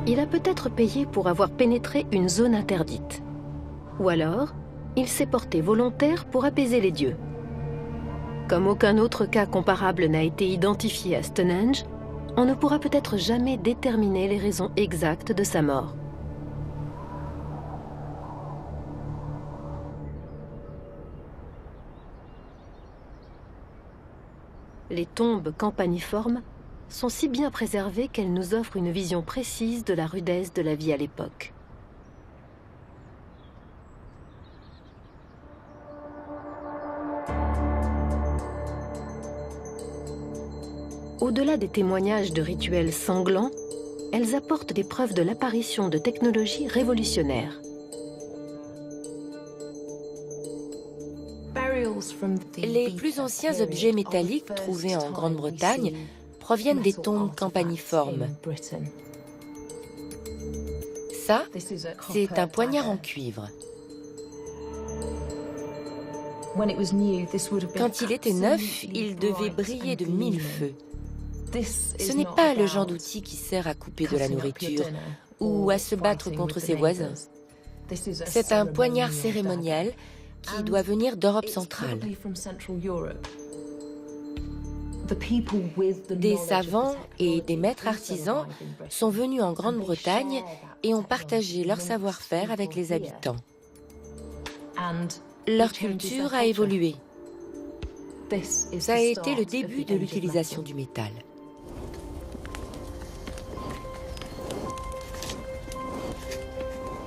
S1: Il a peut-être payé pour avoir pénétré une zone interdite. Ou alors, il s'est porté volontaire pour apaiser les dieux. Comme aucun autre cas comparable n'a été identifié à Stonehenge, on ne pourra peut-être jamais déterminer les raisons exactes de sa mort. Les tombes campaniformes sont si bien préservées qu'elles nous offrent une vision précise de la rudesse de la vie à l'époque. Au-delà des témoignages de rituels sanglants, elles apportent des preuves de l'apparition de technologies révolutionnaires.
S3: Les plus anciens objets métalliques trouvés en Grande-Bretagne proviennent des tombes campaniformes. Ça, c'est un poignard en cuivre. Quand il était neuf, il devait briller de 1000 feux. Ce n'est pas le genre d'outil qui sert à couper de la nourriture ou à se battre contre ses voisins. C'est un poignard cérémonial qui doit venir d'Europe centrale. Des savants et des maîtres artisans sont venus en Grande-Bretagne et ont partagé leur savoir-faire avec les habitants. Leur culture a évolué. Ça a été le début de l'utilisation du métal.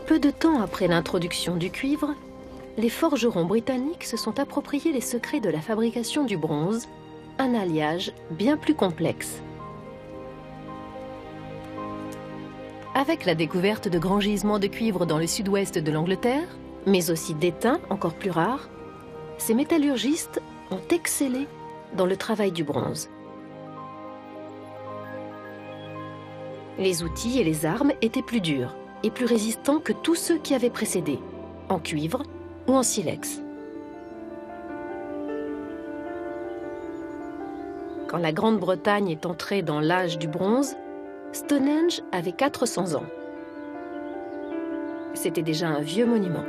S1: Peu de temps après l'introduction du cuivre, les forgerons britanniques se sont appropriés les secrets de la fabrication du bronze, un alliage bien plus complexe. Avec la découverte de grands gisements de cuivre dans le sud-ouest de l'Angleterre, mais aussi d'étain encore plus rares, ces métallurgistes ont excellé dans le travail du bronze. Les outils et les armes étaient plus durs et plus résistants que tous ceux qui avaient précédé, en cuivre ou en silex. Quand la Grande-Bretagne est entrée dans l'âge du bronze, Stonehenge avait 400 ans. C'était déjà un vieux monument.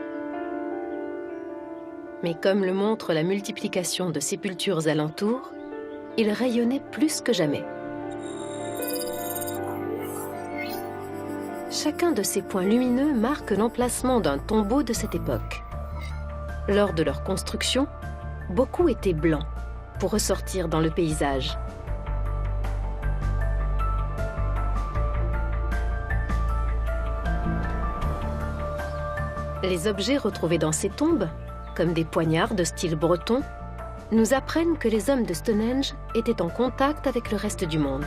S1: Mais comme le montre la multiplication de sépultures alentours, il rayonnait plus que jamais. Chacun de ces points lumineux marque l'emplacement d'un tombeau de cette époque. Lors de leur construction, beaucoup étaient blancs pour ressortir dans le paysage. Les objets retrouvés dans ces tombes, comme des poignards de style breton, nous apprennent que les hommes de Stonehenge étaient en contact avec le reste du monde.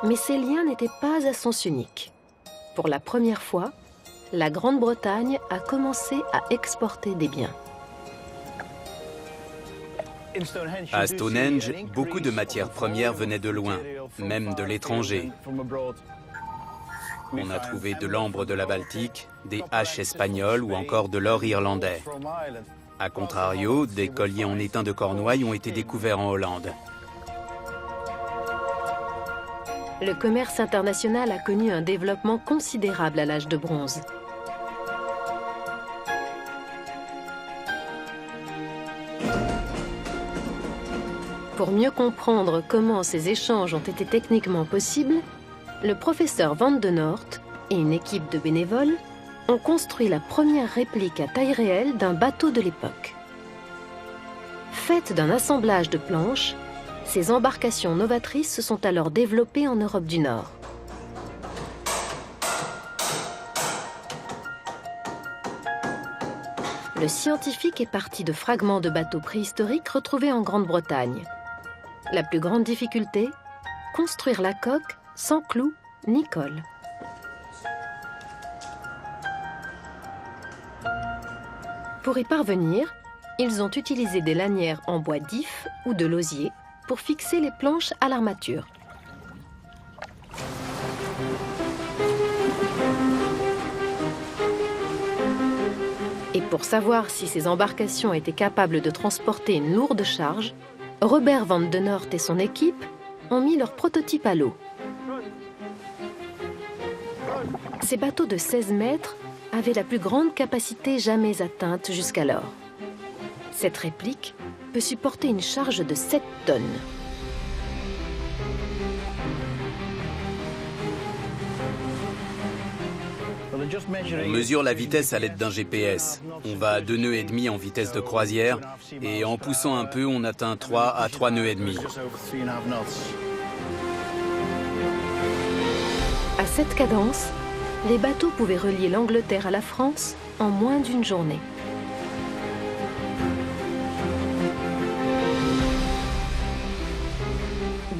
S1: Mais ces liens n'étaient pas à sens unique. Pour la première fois, la Grande-Bretagne a commencé à exporter des biens.
S5: À Stonehenge, beaucoup de matières premières venaient de loin, même de l'étranger. On a trouvé de l'ambre de la Baltique, des haches espagnoles ou encore de l'or irlandais. A contrario, des colliers en étain de Cornouailles ont été découverts en Hollande.
S1: Le commerce international a connu un développement considérable à l'âge de bronze. Pour mieux comprendre comment ces échanges ont été techniquement possibles, le professeur Van den Noort et une équipe de bénévoles ont construit la première réplique à taille réelle d'un bateau de l'époque. Faite d'un assemblage de planches, ces embarcations novatrices se sont alors développées en Europe du Nord. Le scientifique est parti de fragments de bateaux préhistoriques retrouvés en Grande-Bretagne. La plus grande difficulté, construire la coque sans clous ni colle. Pour y parvenir, ils ont utilisé des lanières en bois d'if ou de l'osier pour fixer les planches à l'armature. Et pour savoir si ces embarcations étaient capables de transporter une lourde charge, Robert Van den Noort et son équipe ont mis leur prototype à l'eau. Ces bateaux de 16 mètres avaient la plus grande capacité jamais atteinte jusqu'alors. Cette réplique peut supporter une charge de 7 tonnes.
S5: On mesure la vitesse à l'aide d'un GPS. On va à 2 nœuds et demi en vitesse de croisière et en poussant un peu, on atteint 3 à 3 nœuds et demi.
S1: À cette cadence, les bateaux pouvaient relier l'Angleterre à la France en moins d'une journée.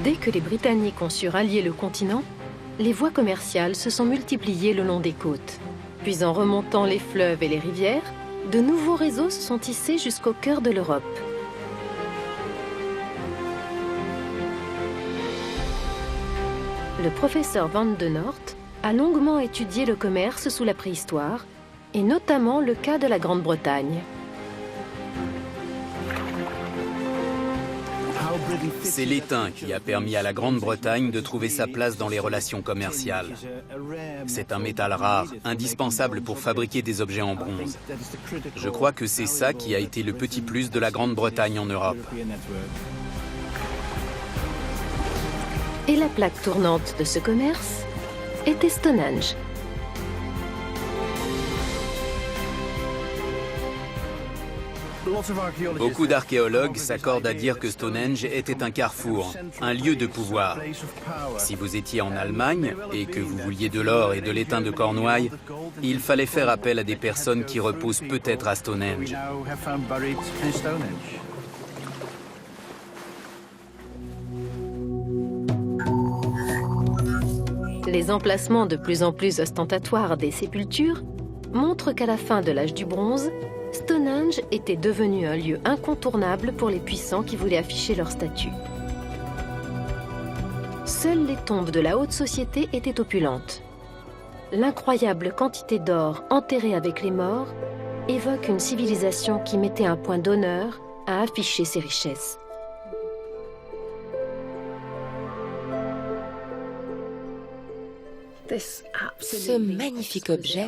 S1: Dès que les Britanniques ont su rallier le continent, les voies commerciales se sont multipliées le long des côtes. Puis en remontant les fleuves et les rivières, de nouveaux réseaux se sont tissés jusqu'au cœur de l'Europe. Le professeur Van de Noort a longuement étudié le commerce sous la préhistoire, et notamment le cas de la Grande-Bretagne.
S5: C'est l'étain qui a permis à la Grande-Bretagne de trouver sa place dans les relations commerciales. C'est un métal rare, indispensable pour fabriquer des objets en bronze. Je crois que c'est ça qui a été le petit plus de la Grande-Bretagne en Europe.
S1: Et la plaque tournante de ce commerce était Stonehenge.
S5: Beaucoup d'archéologues s'accordent à dire que Stonehenge était un carrefour, un lieu de pouvoir. Si vous étiez en Allemagne et que vous vouliez de l'or et de l'étain de Cornouailles, il fallait faire appel à des personnes qui reposent peut-être à Stonehenge.
S1: Les emplacements de plus en plus ostentatoires des sépultures montrent qu'à la fin de l'âge du bronze, Stonehenge était devenu un lieu incontournable pour les puissants qui voulaient afficher leur statut. Seules les tombes de la haute société étaient opulentes. L'incroyable quantité d'or enterré avec les morts évoque une civilisation qui mettait un point d'honneur à afficher ses richesses.
S3: Ce magnifique objet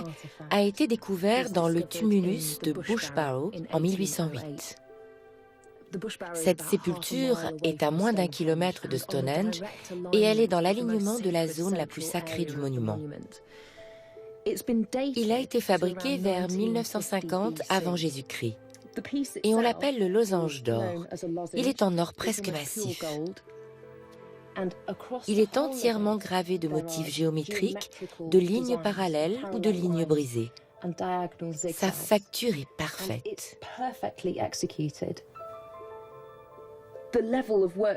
S3: a été découvert dans le tumulus de Bush Barrow en 1808. Cette sépulture est à moins d'1 kilomètre de Stonehenge et elle est dans l'alignement de la zone la plus sacrée du monument. Il a été fabriqué vers 1950 avant Jésus-Christ et on l'appelle le losange d'or. Il est en or presque massif. Il est entièrement gravé de motifs géométriques, de lignes parallèles ou de lignes brisées. Sa facture est parfaite.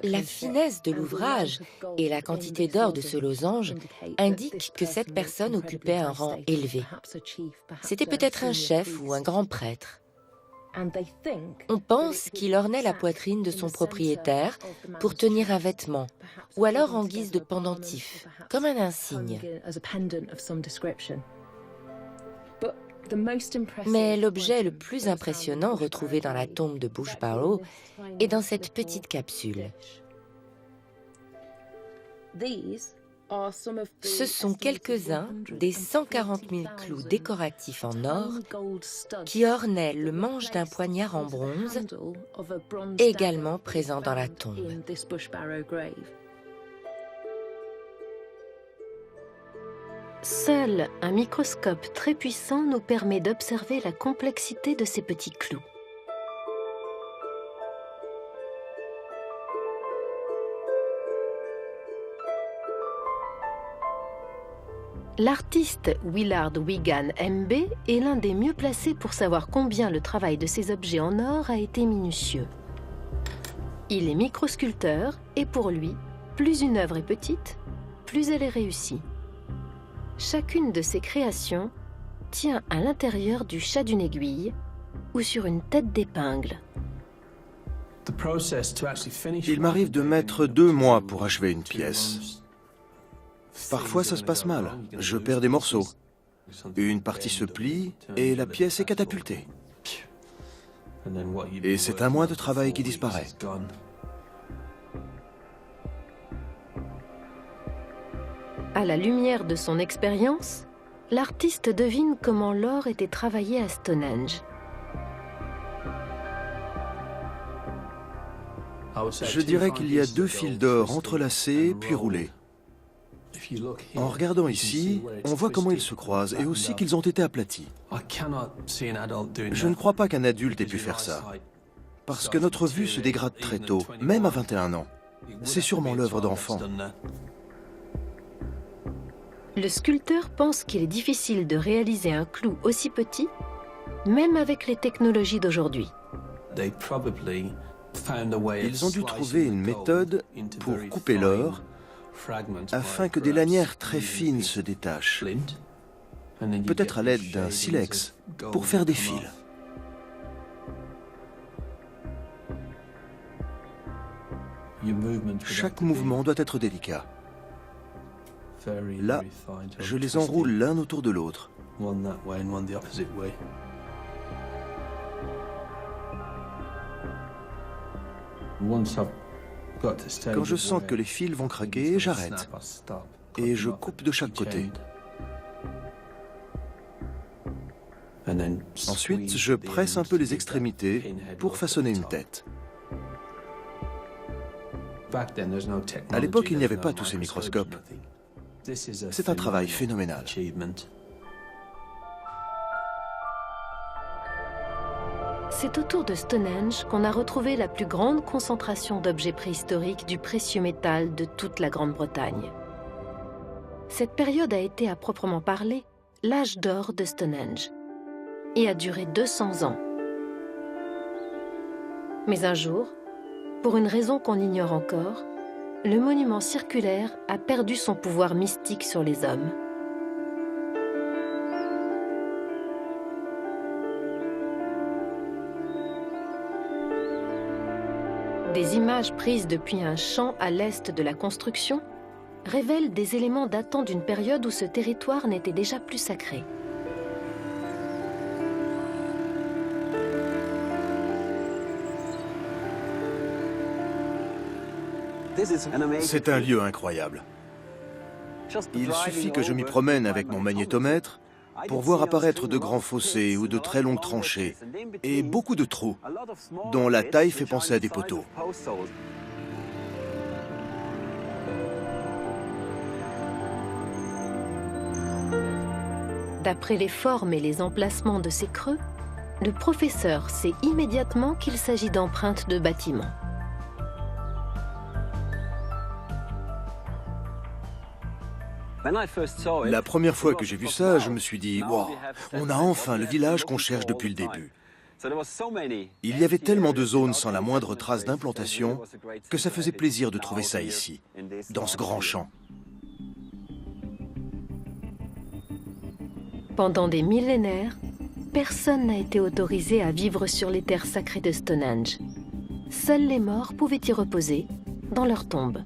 S3: La finesse de l'ouvrage et la quantité d'or de ce losange indiquent que cette personne occupait un rang élevé. C'était peut-être un chef ou un grand prêtre. On pense qu'il ornait la poitrine de son propriétaire pour tenir un vêtement, ou alors en guise de pendentif, comme un insigne. Mais l'objet le plus impressionnant retrouvé dans la tombe de Bush Barrow est dans cette petite capsule. Ce sont quelques-uns des 140 000 clous décoratifs en or qui ornaient le manche d'un poignard en bronze, également présent dans la tombe.
S1: Seul un microscope très puissant nous permet d'observer la complexité de ces petits clous. L'artiste Willard Wigan MB est l'un des mieux placés pour savoir combien le travail de ces objets en or a été minutieux. Il est microsculpteur et pour lui, plus une œuvre est petite, plus elle est réussie. Chacune de ses créations tient à l'intérieur du chat d'une aiguille ou sur une tête d'épingle.
S4: Il m'arrive de mettre 2 mois pour achever une pièce. Parfois, ça se passe mal. Je perds des morceaux. Une partie se plie et la pièce est catapultée. Et c'est un mois de travail qui disparaît.
S1: À la lumière de son expérience, l'artiste devine comment l'or était travaillé à Stonehenge.
S4: Je dirais qu'il y a 2 fils d'or entrelacés puis roulés. En regardant ici, on voit comment ils se croisent et aussi qu'ils ont été aplatis. Je ne crois pas qu'un adulte ait pu faire ça, parce que notre vue se dégrade très tôt, même à 21 ans. C'est sûrement l'œuvre d'enfants.
S1: Le sculpteur pense qu'il est difficile de réaliser un clou aussi petit, même avec les technologies d'aujourd'hui.
S4: Ils ont dû trouver une méthode pour couper l'or afin que des lanières très fines se détachent, peut-être à l'aide d'un silex, pour faire des fils. Chaque mouvement doit être délicat. Là, je les enroule l'un autour de l'autre. Quand je sens que les fils vont craquer, j'arrête. Et je coupe de chaque côté. Ensuite, je presse un peu les extrémités pour façonner une tête. À l'époque, il n'y avait pas tous ces microscopes. C'est un travail phénoménal.
S1: C'est autour de Stonehenge qu'on a retrouvé la plus grande concentration d'objets préhistoriques du précieux métal de toute la Grande-Bretagne. Cette période a été à proprement parler l'âge d'or de Stonehenge et a duré 200 ans. Mais un jour, pour une raison qu'on ignore encore, le monument circulaire a perdu son pouvoir mystique sur les hommes. Des images prises depuis un champ à l'est de la construction révèlent des éléments datant d'une période où ce territoire n'était déjà plus sacré.
S4: C'est un lieu incroyable. Il suffit que je m'y promène avec mon magnétomètre pour voir apparaître de grands fossés ou de très longues tranchées et beaucoup de trous dont la taille fait penser à des poteaux.
S1: D'après les formes et les emplacements de ces creux, le professeur sait immédiatement qu'il s'agit d'empreintes de bâtiments.
S4: La première fois que j'ai vu ça, je me suis dit « Wow, on a enfin le village qu'on cherche depuis le début ». Il y avait tellement de zones sans la moindre trace d'implantation que ça faisait plaisir de trouver ça ici, dans ce grand champ.
S1: Pendant des millénaires, personne n'a été autorisé à vivre sur les terres sacrées de Stonehenge. Seuls les morts pouvaient y reposer, dans leurs tombes.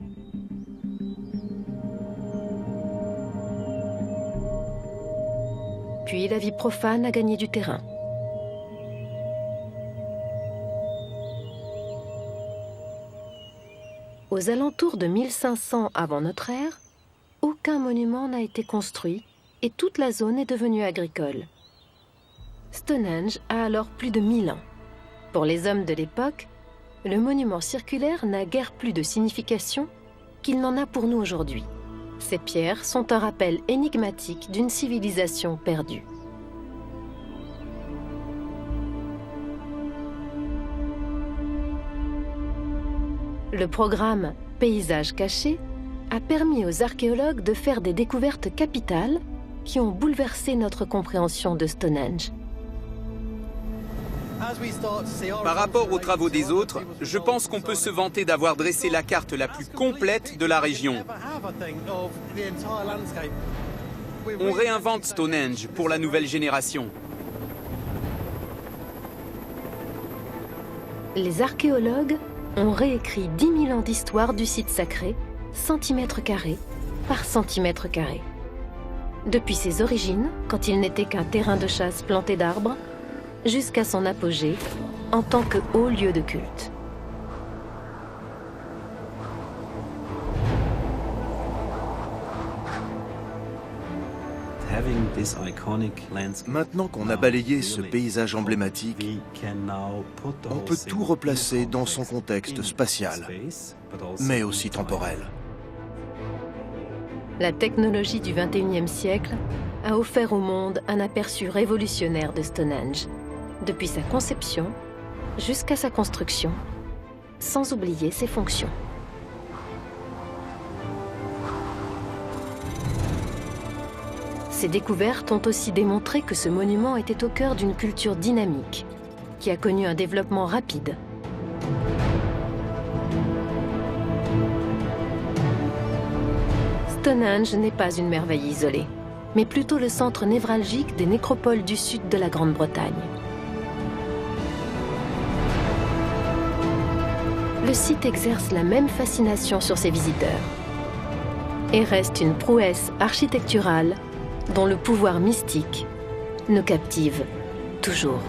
S1: Puis la vie profane a gagné du terrain. Aux alentours de 1500 avant notre ère, aucun monument n'a été construit et toute la zone est devenue agricole. Stonehenge a alors plus de 1000 ans. Pour les hommes de l'époque, le monument circulaire n'a guère plus de signification qu'il n'en a pour nous aujourd'hui. Ces pierres sont un rappel énigmatique d'une civilisation perdue. Le programme Paysages cachés a permis aux archéologues de faire des découvertes capitales qui ont bouleversé notre compréhension de Stonehenge.
S5: Par rapport aux travaux des autres, je pense qu'on peut se vanter d'avoir dressé la carte la plus complète de la région. On réinvente Stonehenge pour la nouvelle génération.
S1: Les archéologues ont réécrit 10 000 ans d'histoire du site sacré, centimètre carré par centimètre carré. Depuis ses origines, quand il n'était qu'un terrain de chasse planté d'arbres, jusqu'à son apogée en tant que haut lieu de culte.
S4: Maintenant qu'on a balayé ce paysage emblématique, on peut tout replacer dans son contexte spatial, mais aussi temporel.
S1: La technologie du XXIe siècle a offert au monde un aperçu révolutionnaire de Stonehenge, depuis sa conception jusqu'à sa construction, sans oublier ses fonctions. Ces découvertes ont aussi démontré que ce monument était au cœur d'une culture dynamique, qui a connu un développement rapide. Stonehenge n'est pas une merveille isolée, mais plutôt le centre névralgique des nécropoles du sud de la Grande-Bretagne. Le site exerce la même fascination sur ses visiteurs et reste une prouesse architecturale dont le pouvoir mystique nous captive toujours.